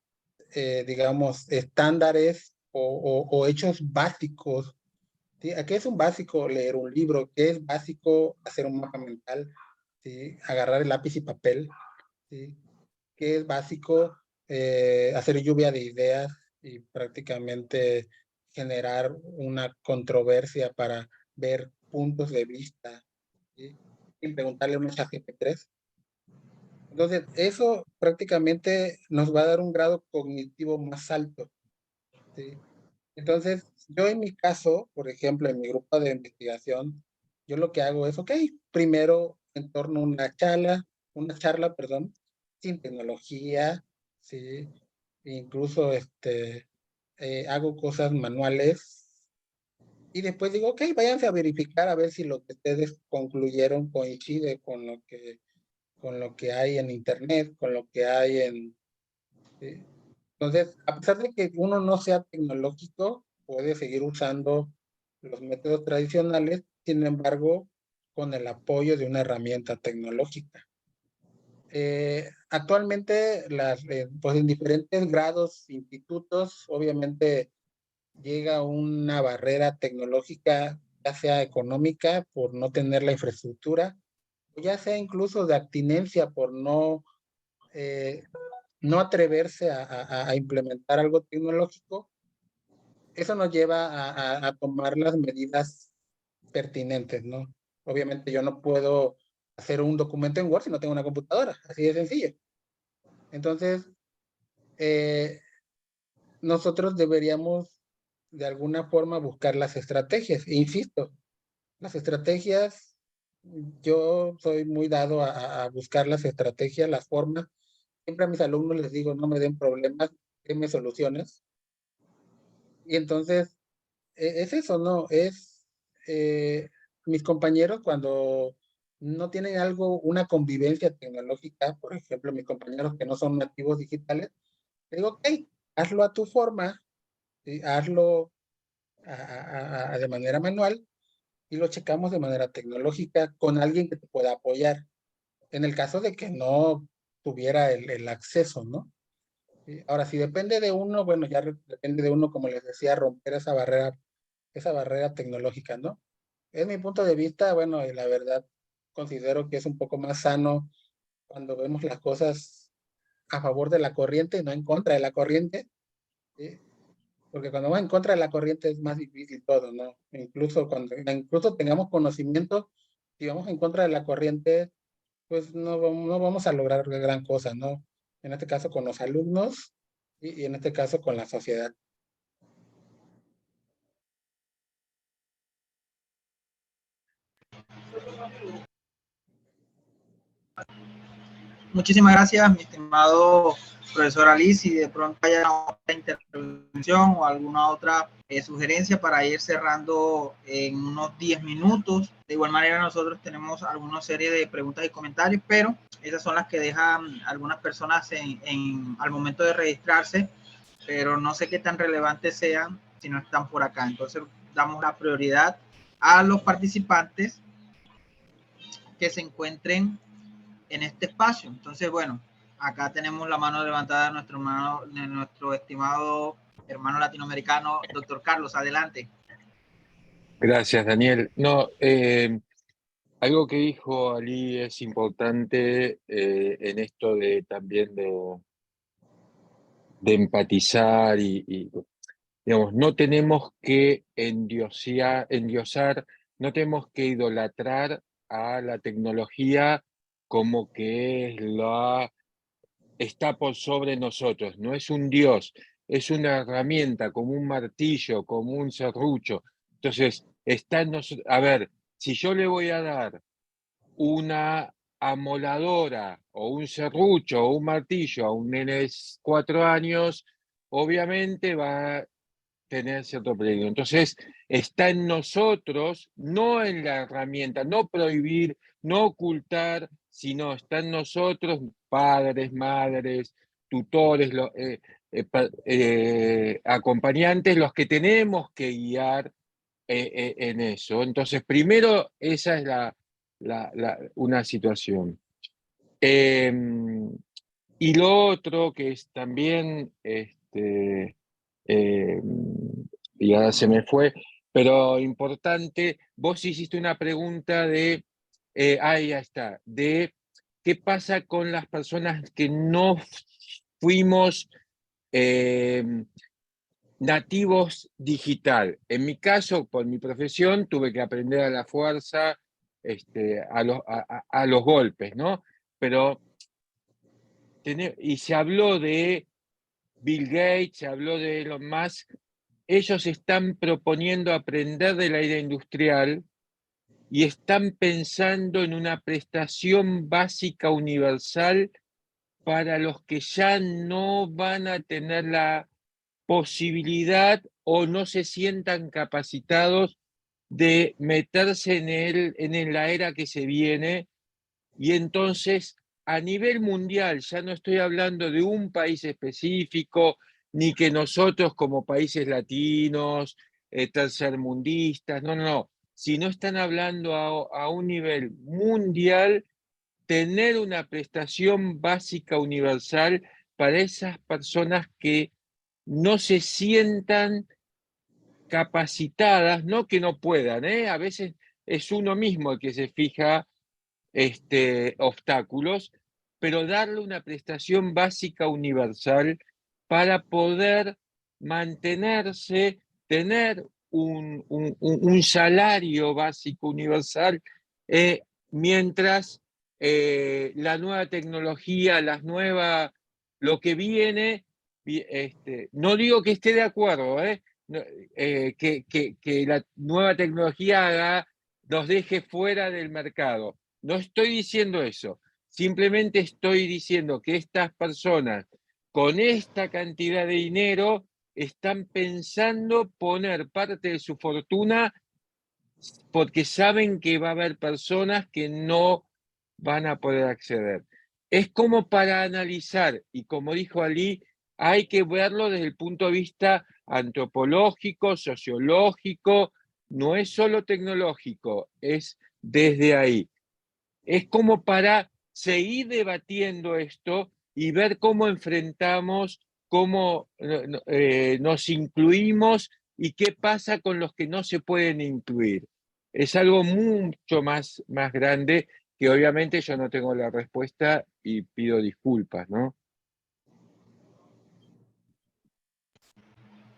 B: digamos, estándares o hechos básicos. ¿Sí? ¿A qué es un básico leer un libro? ¿Qué es básico hacer un mapa mental? ¿Sí? Agarrar el lápiz y papel. ¿Sí? ¿Qué es básico hacer lluvia de ideas y prácticamente generar una controversia para ver puntos de vista? ¿Sí? Sin preguntarle a un ChatGPT 3. Entonces, eso prácticamente nos va a dar un grado cognitivo más alto, ¿sí? Entonces, yo en mi caso, por ejemplo, en mi grupo de investigación, yo lo que hago es, ok, primero en torno a una charla, perdón, sin tecnología, ¿sí? Incluso hago cosas manuales y después digo, ok, váyanse a verificar a ver si lo que ustedes concluyeron coincide con lo que con lo que hay en Internet, con lo que hay en... Entonces, a pesar de que uno no sea tecnológico, puede seguir usando los métodos tradicionales, sin embargo, con el apoyo de una herramienta tecnológica. Actualmente, pues en diferentes grados, institutos, obviamente llega una barrera tecnológica, ya sea económica por no tener la infraestructura, o ya sea incluso de abstinencia por no atreverse a implementar algo tecnológico. Eso nos lleva a tomar las medidas pertinentes, ¿no? Obviamente yo no puedo hacer un documento en Word si no tengo una computadora, así de sencillo. Entonces, nosotros deberíamos de alguna forma buscar las estrategias. E insisto, las estrategias, yo soy muy dado a buscar las estrategias, las formas. Siempre a mis alumnos les digo, no me den problemas, denme soluciones. Y entonces, es eso, ¿no? Mis compañeros cuando no tienen algo, una convivencia tecnológica, por ejemplo, mis compañeros que no son nativos digitales, les digo, ok, hazlo a tu forma, ¿sí? Hazlo de manera manual y lo checamos de manera tecnológica con alguien que te pueda apoyar, en el caso de que no tuviera el acceso, ¿no? ¿Sí? Ahora, si depende de uno, bueno, ya depende de uno, como les decía, romper esa barrera tecnológica, ¿no? Es mi punto de vista, bueno, y la verdad considero que es un poco más sano cuando vemos las cosas a favor de la corriente y no en contra de la corriente, ¿sí? Porque cuando vamos en contra de la corriente es más difícil todo, ¿no? Incluso tengamos conocimiento, si vamos en contra de la corriente, pues no vamos a lograr gran cosa, ¿no? En este caso con los alumnos y en este caso con la sociedad.
A: Muchísimas gracias, mi estimado profesor Ali. Si de pronto hay otra intervención o alguna otra sugerencia para ir cerrando en unos 10 minutos. De igual manera, nosotros tenemos alguna serie de preguntas y comentarios, pero esas son las que dejan algunas personas al momento de registrarse, pero no sé qué tan relevantes sean si no están por acá. Entonces, damos la prioridad a los participantes que se encuentren en este espacio. Entonces, bueno, acá tenemos la mano levantada de nuestro estimado hermano latinoamericano, doctor Carlos, adelante.
C: Gracias, Daniel. No, algo que dijo Ali es importante en esto de también de empatizar y, digamos, no tenemos que endiosar, no tenemos que idolatrar a la tecnología como que está por sobre nosotros, no es un Dios, es una herramienta como un martillo, como un serrucho. Entonces, está en nosotros. A ver, si yo le voy a dar una amoladora o un serrucho o un martillo a un nene de 4 años, obviamente va a tener cierto peligro. Entonces, está en nosotros, no en la herramienta, no prohibir, no ocultar, sino está en nosotros, padres, madres, tutores, acompañantes, los que tenemos que guiar en eso. Entonces, primero, esa es una situación. Y lo otro que es también, y ahora se me fue, pero importante, vos hiciste una pregunta ahí está, de qué pasa con las personas que no fuimos nativos digital. En mi caso, por mi profesión, tuve que aprender a la fuerza, a los golpes, ¿no? Pero, y se habló de Bill Gates, se habló de Elon Musk, ellos están proponiendo aprender de la era industrial y están pensando en una prestación básica universal para los que ya no van a tener la posibilidad o no se sientan capacitados de meterse en la era que se viene, y entonces a nivel mundial, ya no estoy hablando de un país específico, ni que nosotros como países latinos, tercermundistas, no, no, no, sino están hablando a un nivel mundial, tener una prestación básica universal para esas personas que no se sientan capacitadas, no que no puedan, a veces es uno mismo el que se fija obstáculos, pero darle una prestación básica universal para poder mantenerse, tener un salario básico universal, mientras la nueva tecnología, lo que viene, no digo que esté de acuerdo, que la nueva tecnología nos deje fuera del mercado. No estoy diciendo eso, simplemente estoy diciendo que estas personas con esta cantidad de dinero están pensando poner parte de su fortuna porque saben que va a haber personas que no van a poder acceder. Es como para analizar, y como dijo Ali, hay que verlo desde el punto de vista antropológico, sociológico, no es solo tecnológico, es desde ahí. Es como para seguir debatiendo esto y ver cómo enfrentamos, cómo nos incluimos y qué pasa con los que no se pueden incluir. Es algo mucho más grande que obviamente yo no tengo la respuesta y pido disculpas, ¿no?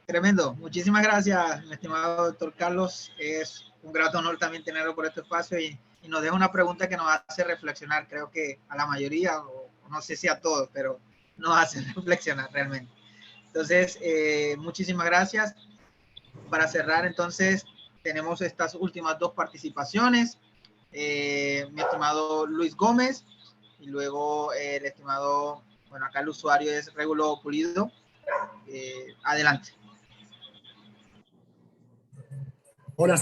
A: Tremendo. Muchísimas gracias, mi estimado doctor Carlos. Es un grato honor también tenerlo por este espacio y nos deja una pregunta que nos hace reflexionar, creo que a la mayoría, o no sé si a todos, pero nos hace reflexionar realmente. Entonces, muchísimas gracias. Para cerrar, entonces, tenemos estas últimas dos participaciones. Mi estimado Luis Gómez y luego el estimado, bueno, acá el usuario es Regulo Pulido. Adelante.
G: Hola,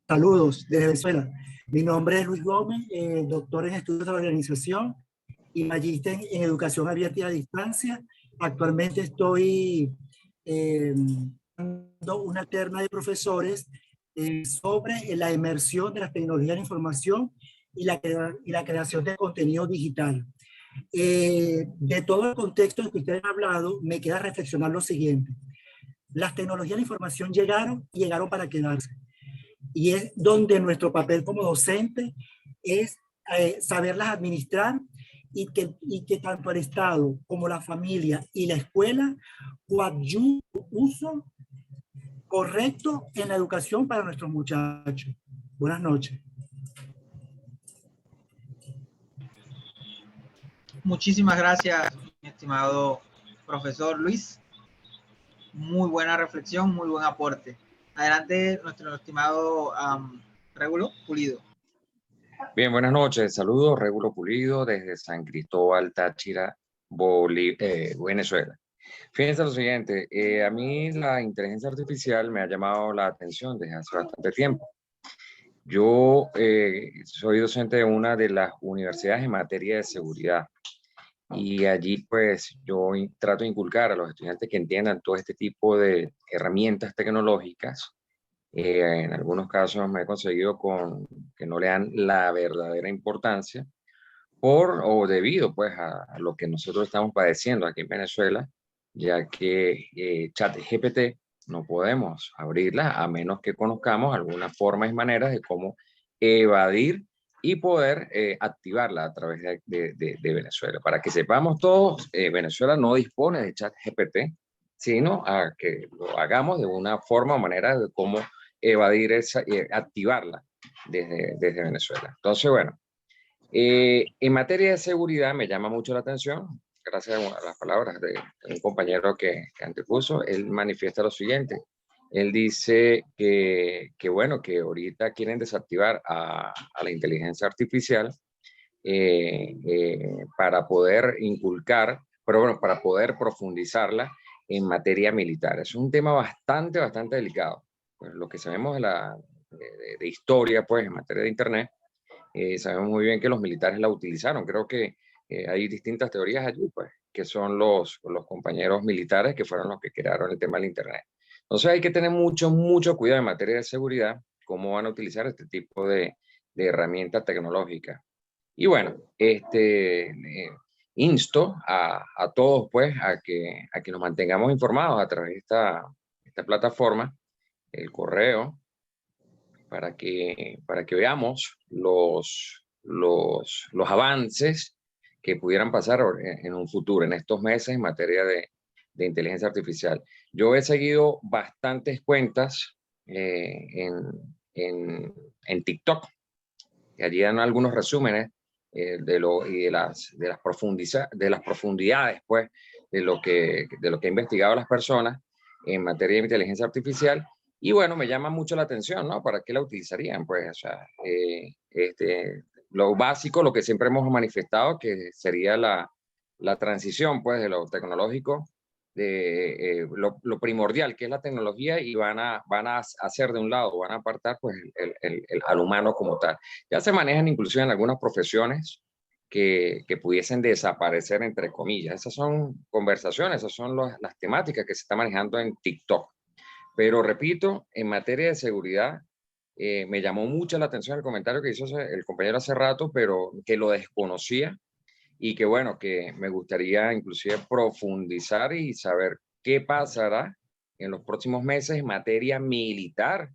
G: saludos desde Venezuela. Mi nombre es Luis Gómez, doctor en estudios de la organización y magíster en educación abierta y a distancia. Actualmente estoy dando una terna de profesores sobre la inmersión de las tecnologías de información y la creación de contenido digital. De todo el contexto en que ustedes han hablado, me queda reflexionar lo siguiente. Las tecnologías de información llegaron para quedarse. Y es donde nuestro papel como docente es saberlas administrar y que tanto el Estado como la familia y la escuela coadyuven uso correcto en la educación para nuestros muchachos. Buenas noches.
A: Muchísimas gracias, mi estimado profesor Luis. Muy buena reflexión, muy buen aporte. Adelante, nuestro estimado Regulo Pulido.
H: Bien, buenas noches. Saludos, Regulo Pulido, desde San Cristóbal, Táchira, Venezuela. Fíjense lo siguiente, a mí la inteligencia artificial me ha llamado la atención desde hace bastante tiempo. Yo soy docente de una de las universidades en materia de seguridad y allí pues yo trato de inculcar a los estudiantes que entiendan todo este tipo de herramientas tecnológicas. En algunos casos me he conseguido con que no le dan la verdadera importancia debido pues a lo que nosotros estamos padeciendo aquí en Venezuela, ya que ChatGPT no podemos abrirla a menos que conozcamos algunas formas y maneras de cómo evadir y poder activarla a través de Venezuela. Para que sepamos todos, Venezuela no dispone de ChatGPT, sino a que lo hagamos de una forma o manera de cómo evadir activarla desde Venezuela. Entonces, bueno, en materia de seguridad me llama mucho la atención, gracias a las palabras de un compañero que antepuso, él manifiesta lo siguiente. Él dice que bueno, que ahorita quieren desactivar a la inteligencia artificial para poder inculcar, pero bueno, para poder profundizarla en materia militar. Es un tema bastante delicado. Pues lo que sabemos de historia, pues, en materia de Internet, sabemos muy bien que los militares la utilizaron. Creo que hay distintas teorías allí, pues, que son los compañeros militares que fueron los que crearon el tema del Internet. Entonces hay que tener mucho cuidado en materia de seguridad, cómo van a utilizar este tipo de herramientas tecnológicas. Y bueno, insto a todos, pues, a que nos mantengamos informados a través de esta plataforma, el correo, para que veamos los avances que pudieran pasar en un futuro, en estos meses, en materia de inteligencia artificial. Yo he seguido bastantes cuentas en TikTok, que allí dan algunos resúmenes de las profundidades, pues, de lo que ha investigado las personas en materia de inteligencia artificial. Y bueno, me llama mucho la atención, ¿no? ¿Para qué la utilizarían? Pues, o sea, lo básico, lo que siempre hemos manifestado, que sería la transición, pues, de lo tecnológico, de lo primordial, que es la tecnología, y van a hacer de un lado, van a apartar, pues, al humano como tal. Ya se manejan inclusive en algunas profesiones que pudiesen desaparecer, entre comillas. Esas son conversaciones, esas son las temáticas que se están manejando en TikTok. Pero repito, en materia de seguridad, me llamó mucho la atención el comentario que hizo el compañero hace rato, pero que lo desconocía, y que bueno, que me gustaría inclusive profundizar y saber qué pasará en los próximos meses en materia militar,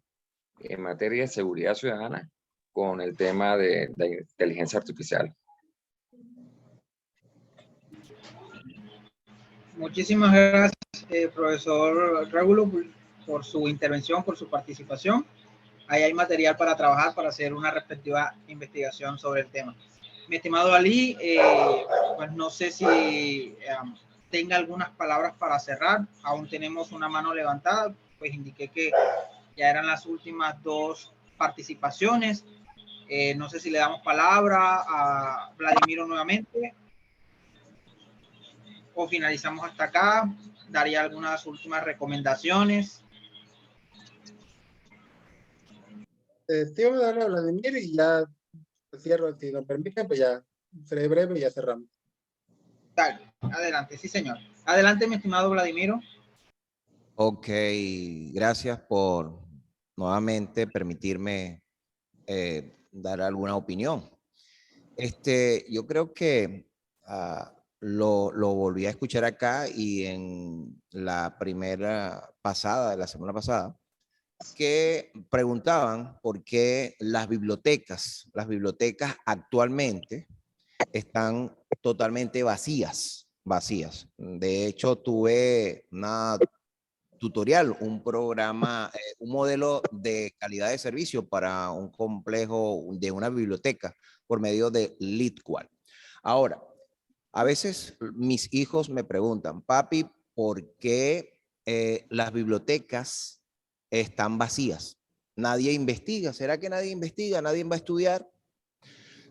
H: en materia de seguridad ciudadana, con el tema de inteligencia artificial.
A: Muchísimas gracias, profesor Régulo, por su intervención, por su participación. Ahí hay material para trabajar, para hacer una respectiva investigación sobre el tema. Mi estimado Ali, pues no sé si tenga algunas palabras para cerrar. Aún tenemos una mano levantada, pues indiqué que ya eran las últimas dos participaciones. No sé si le damos palabra a Vladimiro nuevamente o finalizamos hasta acá. Daría algunas últimas recomendaciones.
B: Sí, vamos a darle a Vladimir y ya cierro, si nos permiten, pues ya seré breve y ya cerramos.
A: Dale, adelante, sí señor. Adelante, mi estimado Vladimiro.
D: Ok, gracias por nuevamente permitirme dar alguna opinión. Yo creo que lo volví a escuchar acá y en la la semana pasada, que preguntaban por qué las bibliotecas actualmente están totalmente vacías. De hecho, tuve una tutorial, un programa, un modelo de calidad de servicio para un complejo de una biblioteca por medio de LeetQual. Ahora, a veces mis hijos me preguntan, papi, ¿por qué las bibliotecas están vacías? Nadie investiga. ¿Será que nadie investiga? ¿Nadie va a estudiar?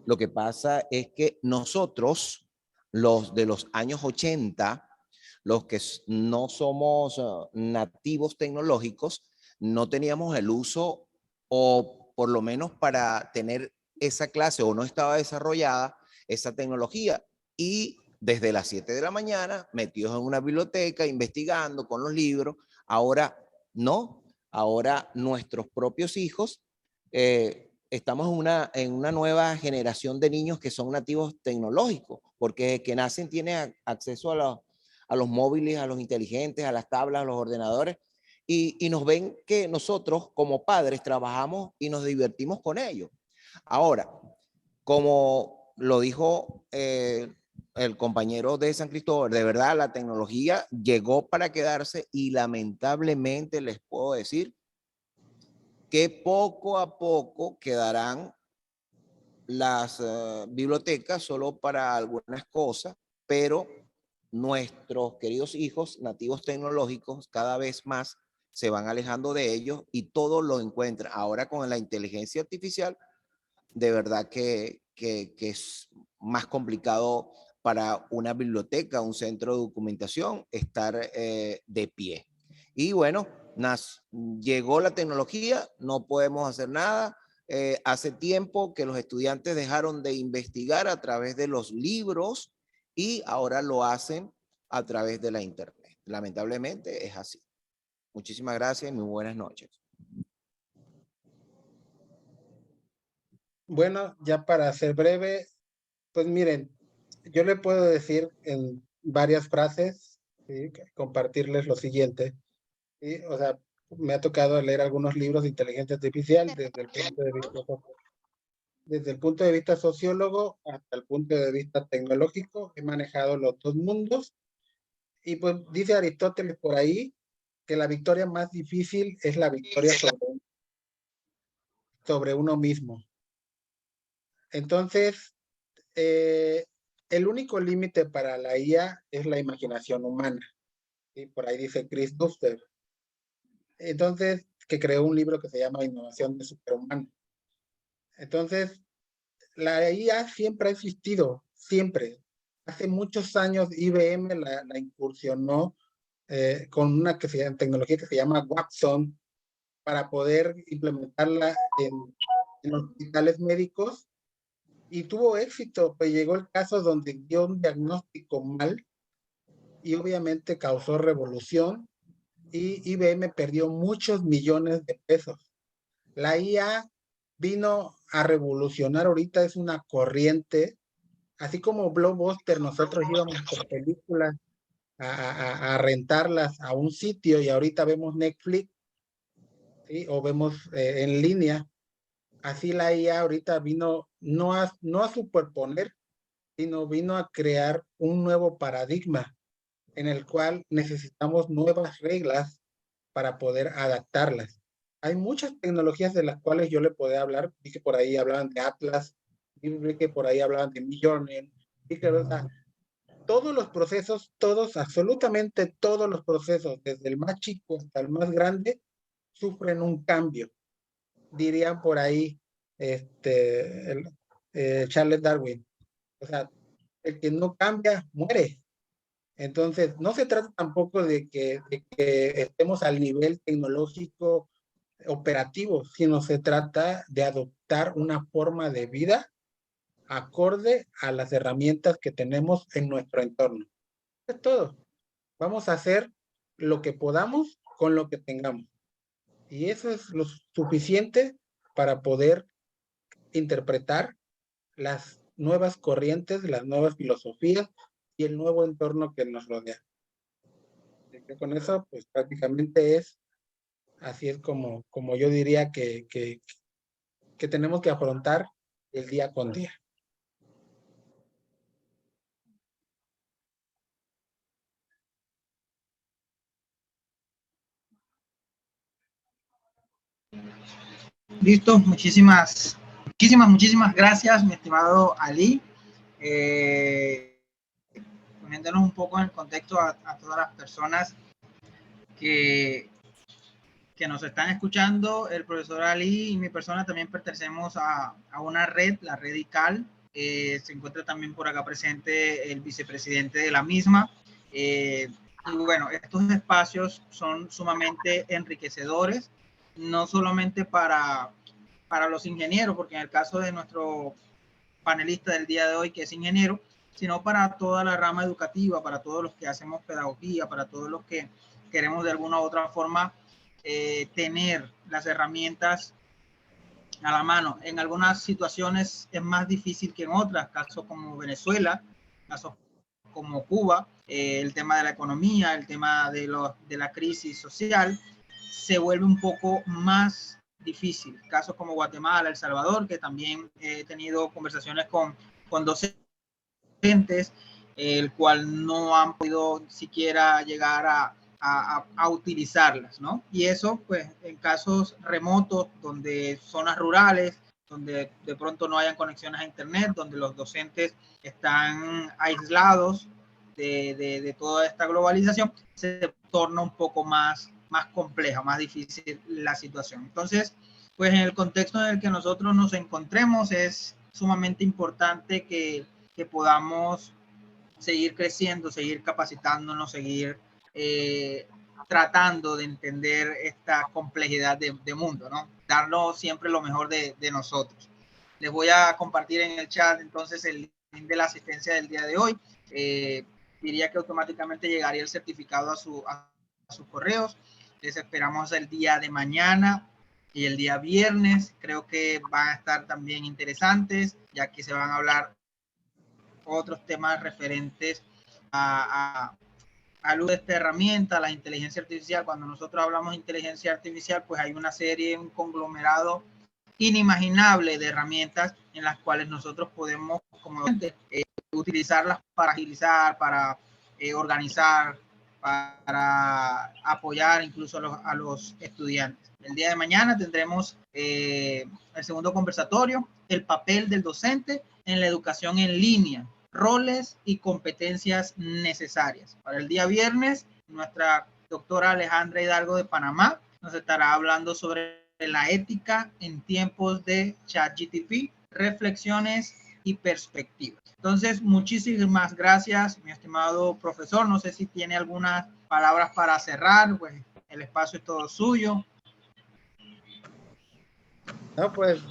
D: Lo que pasa es que nosotros, los de los años 80, los que no somos nativos tecnológicos, no teníamos el uso, o por lo menos para tener esa clase, o no estaba desarrollada esa tecnología. Y desde las 7 de la mañana, metidos en una biblioteca, investigando con los libros. Ahora no, ahora nuestros propios hijos, estamos en una nueva generación de niños que son nativos tecnológicos, porque que nacen tienen acceso a los móviles, a los inteligentes, a las tablas, a los ordenadores, y nos ven que nosotros como padres trabajamos y nos divertimos con ellos. Ahora, como lo dijo el compañero de San Cristóbal, de verdad la tecnología llegó para quedarse, y lamentablemente les puedo decir que poco a poco quedarán las bibliotecas solo para algunas cosas, pero nuestros queridos hijos nativos tecnológicos cada vez más se van alejando de ellos, y todo lo encuentran. Ahora con la inteligencia artificial, de verdad que es más complicado para una biblioteca, un centro de documentación, estar de pie. Y bueno, llegó la tecnología, no podemos hacer nada. hace tiempo que los estudiantes dejaron de investigar a través de los libros y ahora lo hacen a través de la internet. Lamentablemente es así. Muchísimas gracias y muy buenas noches.
B: Bueno, ya para ser breve, pues miren, yo le puedo decir en varias frases, ¿sí? Compartirles lo siguiente, ¿sí? O sea, me ha tocado leer algunos libros de inteligencia artificial desde el punto de vista sociólogo hasta el punto de vista tecnológico. He manejado los dos mundos y pues dice Aristóteles por ahí que la victoria más difícil es la victoria sobre uno mismo. Entonces, el único límite para la IA es la imaginación humana. ¿Sí? Por ahí dice Chris Duster. Entonces, que creó un libro que se llama Innovación de Superhumano. Entonces, la IA siempre ha existido, siempre. Hace muchos años IBM la incursionó con una tecnología que se llama Watson para poder implementarla en hospitales médicos y tuvo éxito, pues llegó el caso donde dio un diagnóstico mal y obviamente causó revolución y IBM perdió muchos millones de pesos. La IA vino a revolucionar, ahorita es una corriente, así como Blockbuster, nosotros íbamos por películas a rentarlas a un sitio y ahorita vemos Netflix, ¿sí? O vemos en línea. Así la IA ahorita vino no a superponer, sino vino a crear un nuevo paradigma en el cual necesitamos nuevas reglas para poder adaptarlas. Hay muchas tecnologías de las cuales yo le podía hablar, vi que por ahí hablaban de Atlas, vi que por ahí hablaban de Midjourney, vi que, o sea, todos los procesos, todos, absolutamente todos los procesos, desde el más chico hasta el más grande, sufren un cambio. Dirían por ahí Charles Darwin. O sea, el que no cambia, muere. Entonces, no se trata tampoco de que estemos al nivel tecnológico operativo, sino se trata de adoptar una forma de vida acorde a las herramientas que tenemos en nuestro entorno. Es todo. Vamos a hacer lo que podamos con lo que tengamos. Y eso es lo suficiente para poder interpretar las nuevas corrientes, las nuevas filosofías y el nuevo entorno que nos rodea. Y con eso, pues prácticamente así es como yo diría que tenemos que afrontar el día con día.
A: Listo, muchísimas gracias, mi estimado Ali. Poniéndonos un poco en el contexto a todas las personas que nos están escuchando, el profesor Ali y mi persona también pertenecemos a una red, la red ICAL. Se encuentra también por acá presente el vicepresidente de la misma. Y bueno, estos espacios son sumamente enriquecedores, no solamente para los ingenieros, porque en el caso de nuestro panelista del día de hoy, que es ingeniero, sino para toda la rama educativa, para todos los que hacemos pedagogía, para todos los que queremos de alguna u otra forma tener las herramientas a la mano. En algunas situaciones es más difícil que en otras, casos como Venezuela, casos como Cuba, el tema de la economía, el tema de la crisis social, se vuelve un poco más difícil. Casos como Guatemala, El Salvador, que también he tenido conversaciones con docentes, el cual no han podido siquiera llegar a utilizarlas, ¿no? Y eso, pues, en casos remotos, donde zonas rurales, donde de pronto no hayan conexiones a internet, donde los docentes están aislados de toda esta globalización, se torna un poco más compleja, más difícil la situación. Entonces, pues en el contexto en el que nosotros nos encontremos, es sumamente importante que podamos seguir creciendo, seguir capacitándonos, seguir tratando de entender esta complejidad de mundo, ¿no? Darnos siempre lo mejor de nosotros. Les voy a compartir en el chat entonces el link de la asistencia del día de hoy. Diría que automáticamente llegaría el certificado a sus correos. Les esperamos el día de mañana y el día viernes. Creo que van a estar también interesantes, ya que se van a hablar otros temas referentes al uso de esta herramienta, la inteligencia artificial. Cuando nosotros hablamos de inteligencia artificial, pues hay una serie, un conglomerado inimaginable de herramientas en las cuales nosotros podemos, como utilizarlas para agilizar, para organizar, para apoyar incluso a los estudiantes. El día de mañana tendremos el segundo conversatorio, el papel del docente en la educación en línea, roles y competencias necesarias. Para el día viernes, nuestra doctora Alejandra Hidalgo de Panamá nos estará hablando sobre la ética en tiempos de ChatGPT, reflexiones y perspectivas. Entonces, muchísimas gracias, mi estimado profesor. No sé si tiene algunas palabras para cerrar, pues el espacio es todo suyo.
B: No, pues,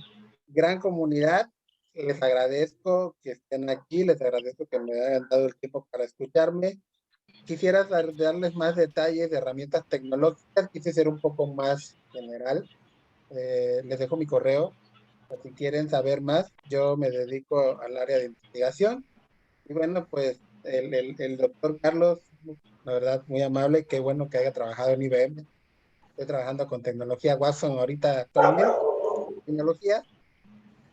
B: gran comunidad. Les agradezco que estén aquí, les agradezco que me hayan dado el tiempo para escucharme. Quisiera darles más detalles de herramientas tecnológicas, quise ser un poco más general. Les dejo mi correo, si quieren saber más. Yo me dedico al área de investigación. Y bueno, pues el doctor Carlos, la verdad, muy amable, qué bueno que haya trabajado en IBM. Estoy trabajando con tecnología Watson ahorita actualmente, tecnología.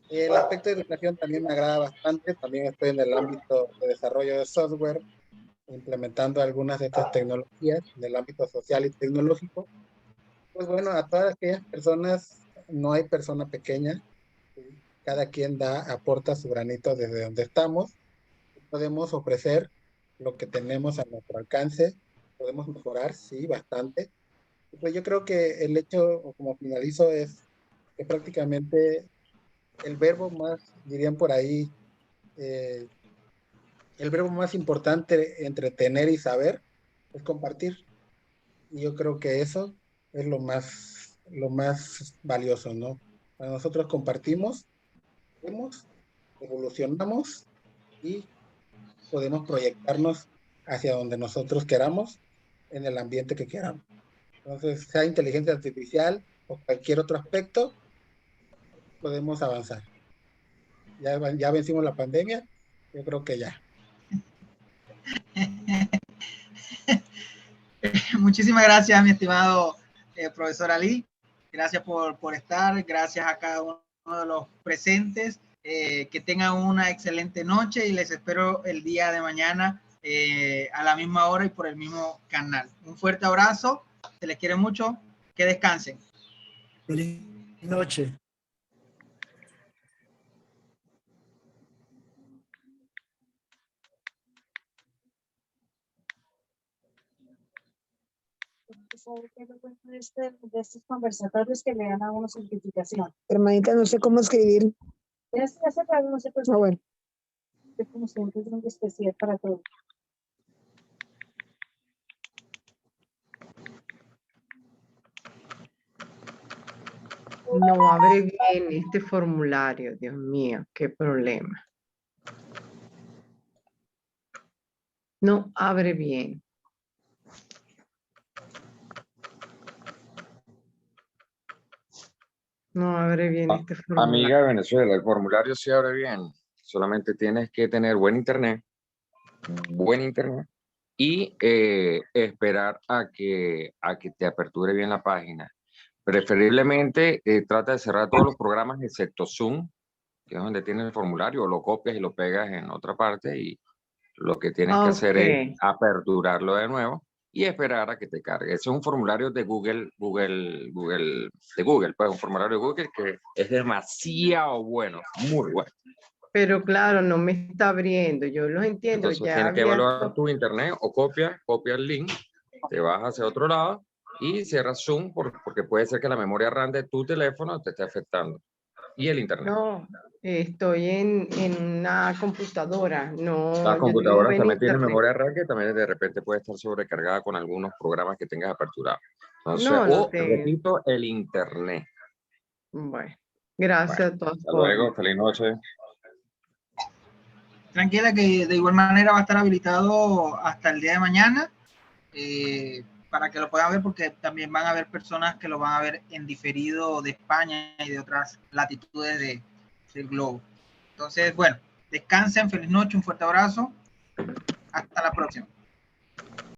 B: El aspecto de educación también me agrada bastante. También estoy en el ámbito de desarrollo de software, implementando algunas de estas tecnologías en el ámbito social y tecnológico. Pues bueno, a todas aquellas personas, no hay persona pequeña. Cada quien aporta su granito desde donde estamos. Podemos ofrecer lo que tenemos a nuestro alcance. Podemos mejorar, sí, bastante. Pues yo creo que el hecho, o como finalizo, es que prácticamente el verbo más, dirían por ahí, el verbo más importante entre tener y saber es compartir. Y yo creo que eso es lo más valioso, ¿no? Cuando nosotros compartimos, evolucionamos y podemos proyectarnos hacia donde nosotros queramos, en el ambiente que queramos. Entonces, sea inteligencia artificial o cualquier otro aspecto, podemos avanzar. Ya vencimos la pandemia, yo creo que ya.
A: Muchísimas gracias, mi estimado profesor Ali. Gracias por estar. Gracias a cada uno de los presentes. Que tengan una excelente noche y les espero el día de mañana a la misma hora y por el mismo canal. Un fuerte abrazo. Se les quiere mucho. Que descansen.
G: Feliz noche.
I: De estos conversatorios que le dan a uno certificación. Hermanita, no sé cómo escribir. Ya se no sé, pues, bueno. Es como siempre, es muy especial para todos.
J: No abre bien este formulario, Dios mío, qué problema. No abre bien. No abre bien este formulario.
H: Amiga de Venezuela, el formulario sí abre bien. Solamente tienes que tener buen internet y esperar a que te aperture bien la página. Preferiblemente trata de cerrar todos los programas excepto Zoom, que es donde tienes el formulario, o lo copias y lo pegas en otra parte y lo que tienes que hacer es aperturarlo de nuevo y esperar a que te cargue. Ese es un formulario de Google, pues un formulario de Google que es demasiado bueno, muy bueno.
J: Pero claro, no me está abriendo, yo los entiendo.
H: Entonces
J: ya
H: tienes que evaluar tu internet o copia el link, te vas hacia otro lado y cierras Zoom porque puede ser que la memoria RAM de tu teléfono te esté afectando. y el internet.
J: No, estoy en una computadora. No,
H: Las
J: yo tengo
H: computadoras
J: buen
H: también tienen
J: internet.
H: memoria RAM que también de repente puede estar sobrecargada con algunos programas que tengas aperturados. Entonces,
J: No, no
H: repito, el internet.
J: Bueno, gracias de todas
H: Hasta
J: formas.
H: luego, feliz noche.
A: Tranquila que de igual manera va a estar habilitado hasta el día de mañana para que lo puedan ver, porque también van a haber personas que lo van a ver en diferido de España y de otras latitudes del globo. Entonces, bueno, descansen, feliz noche, un fuerte abrazo. Hasta la próxima.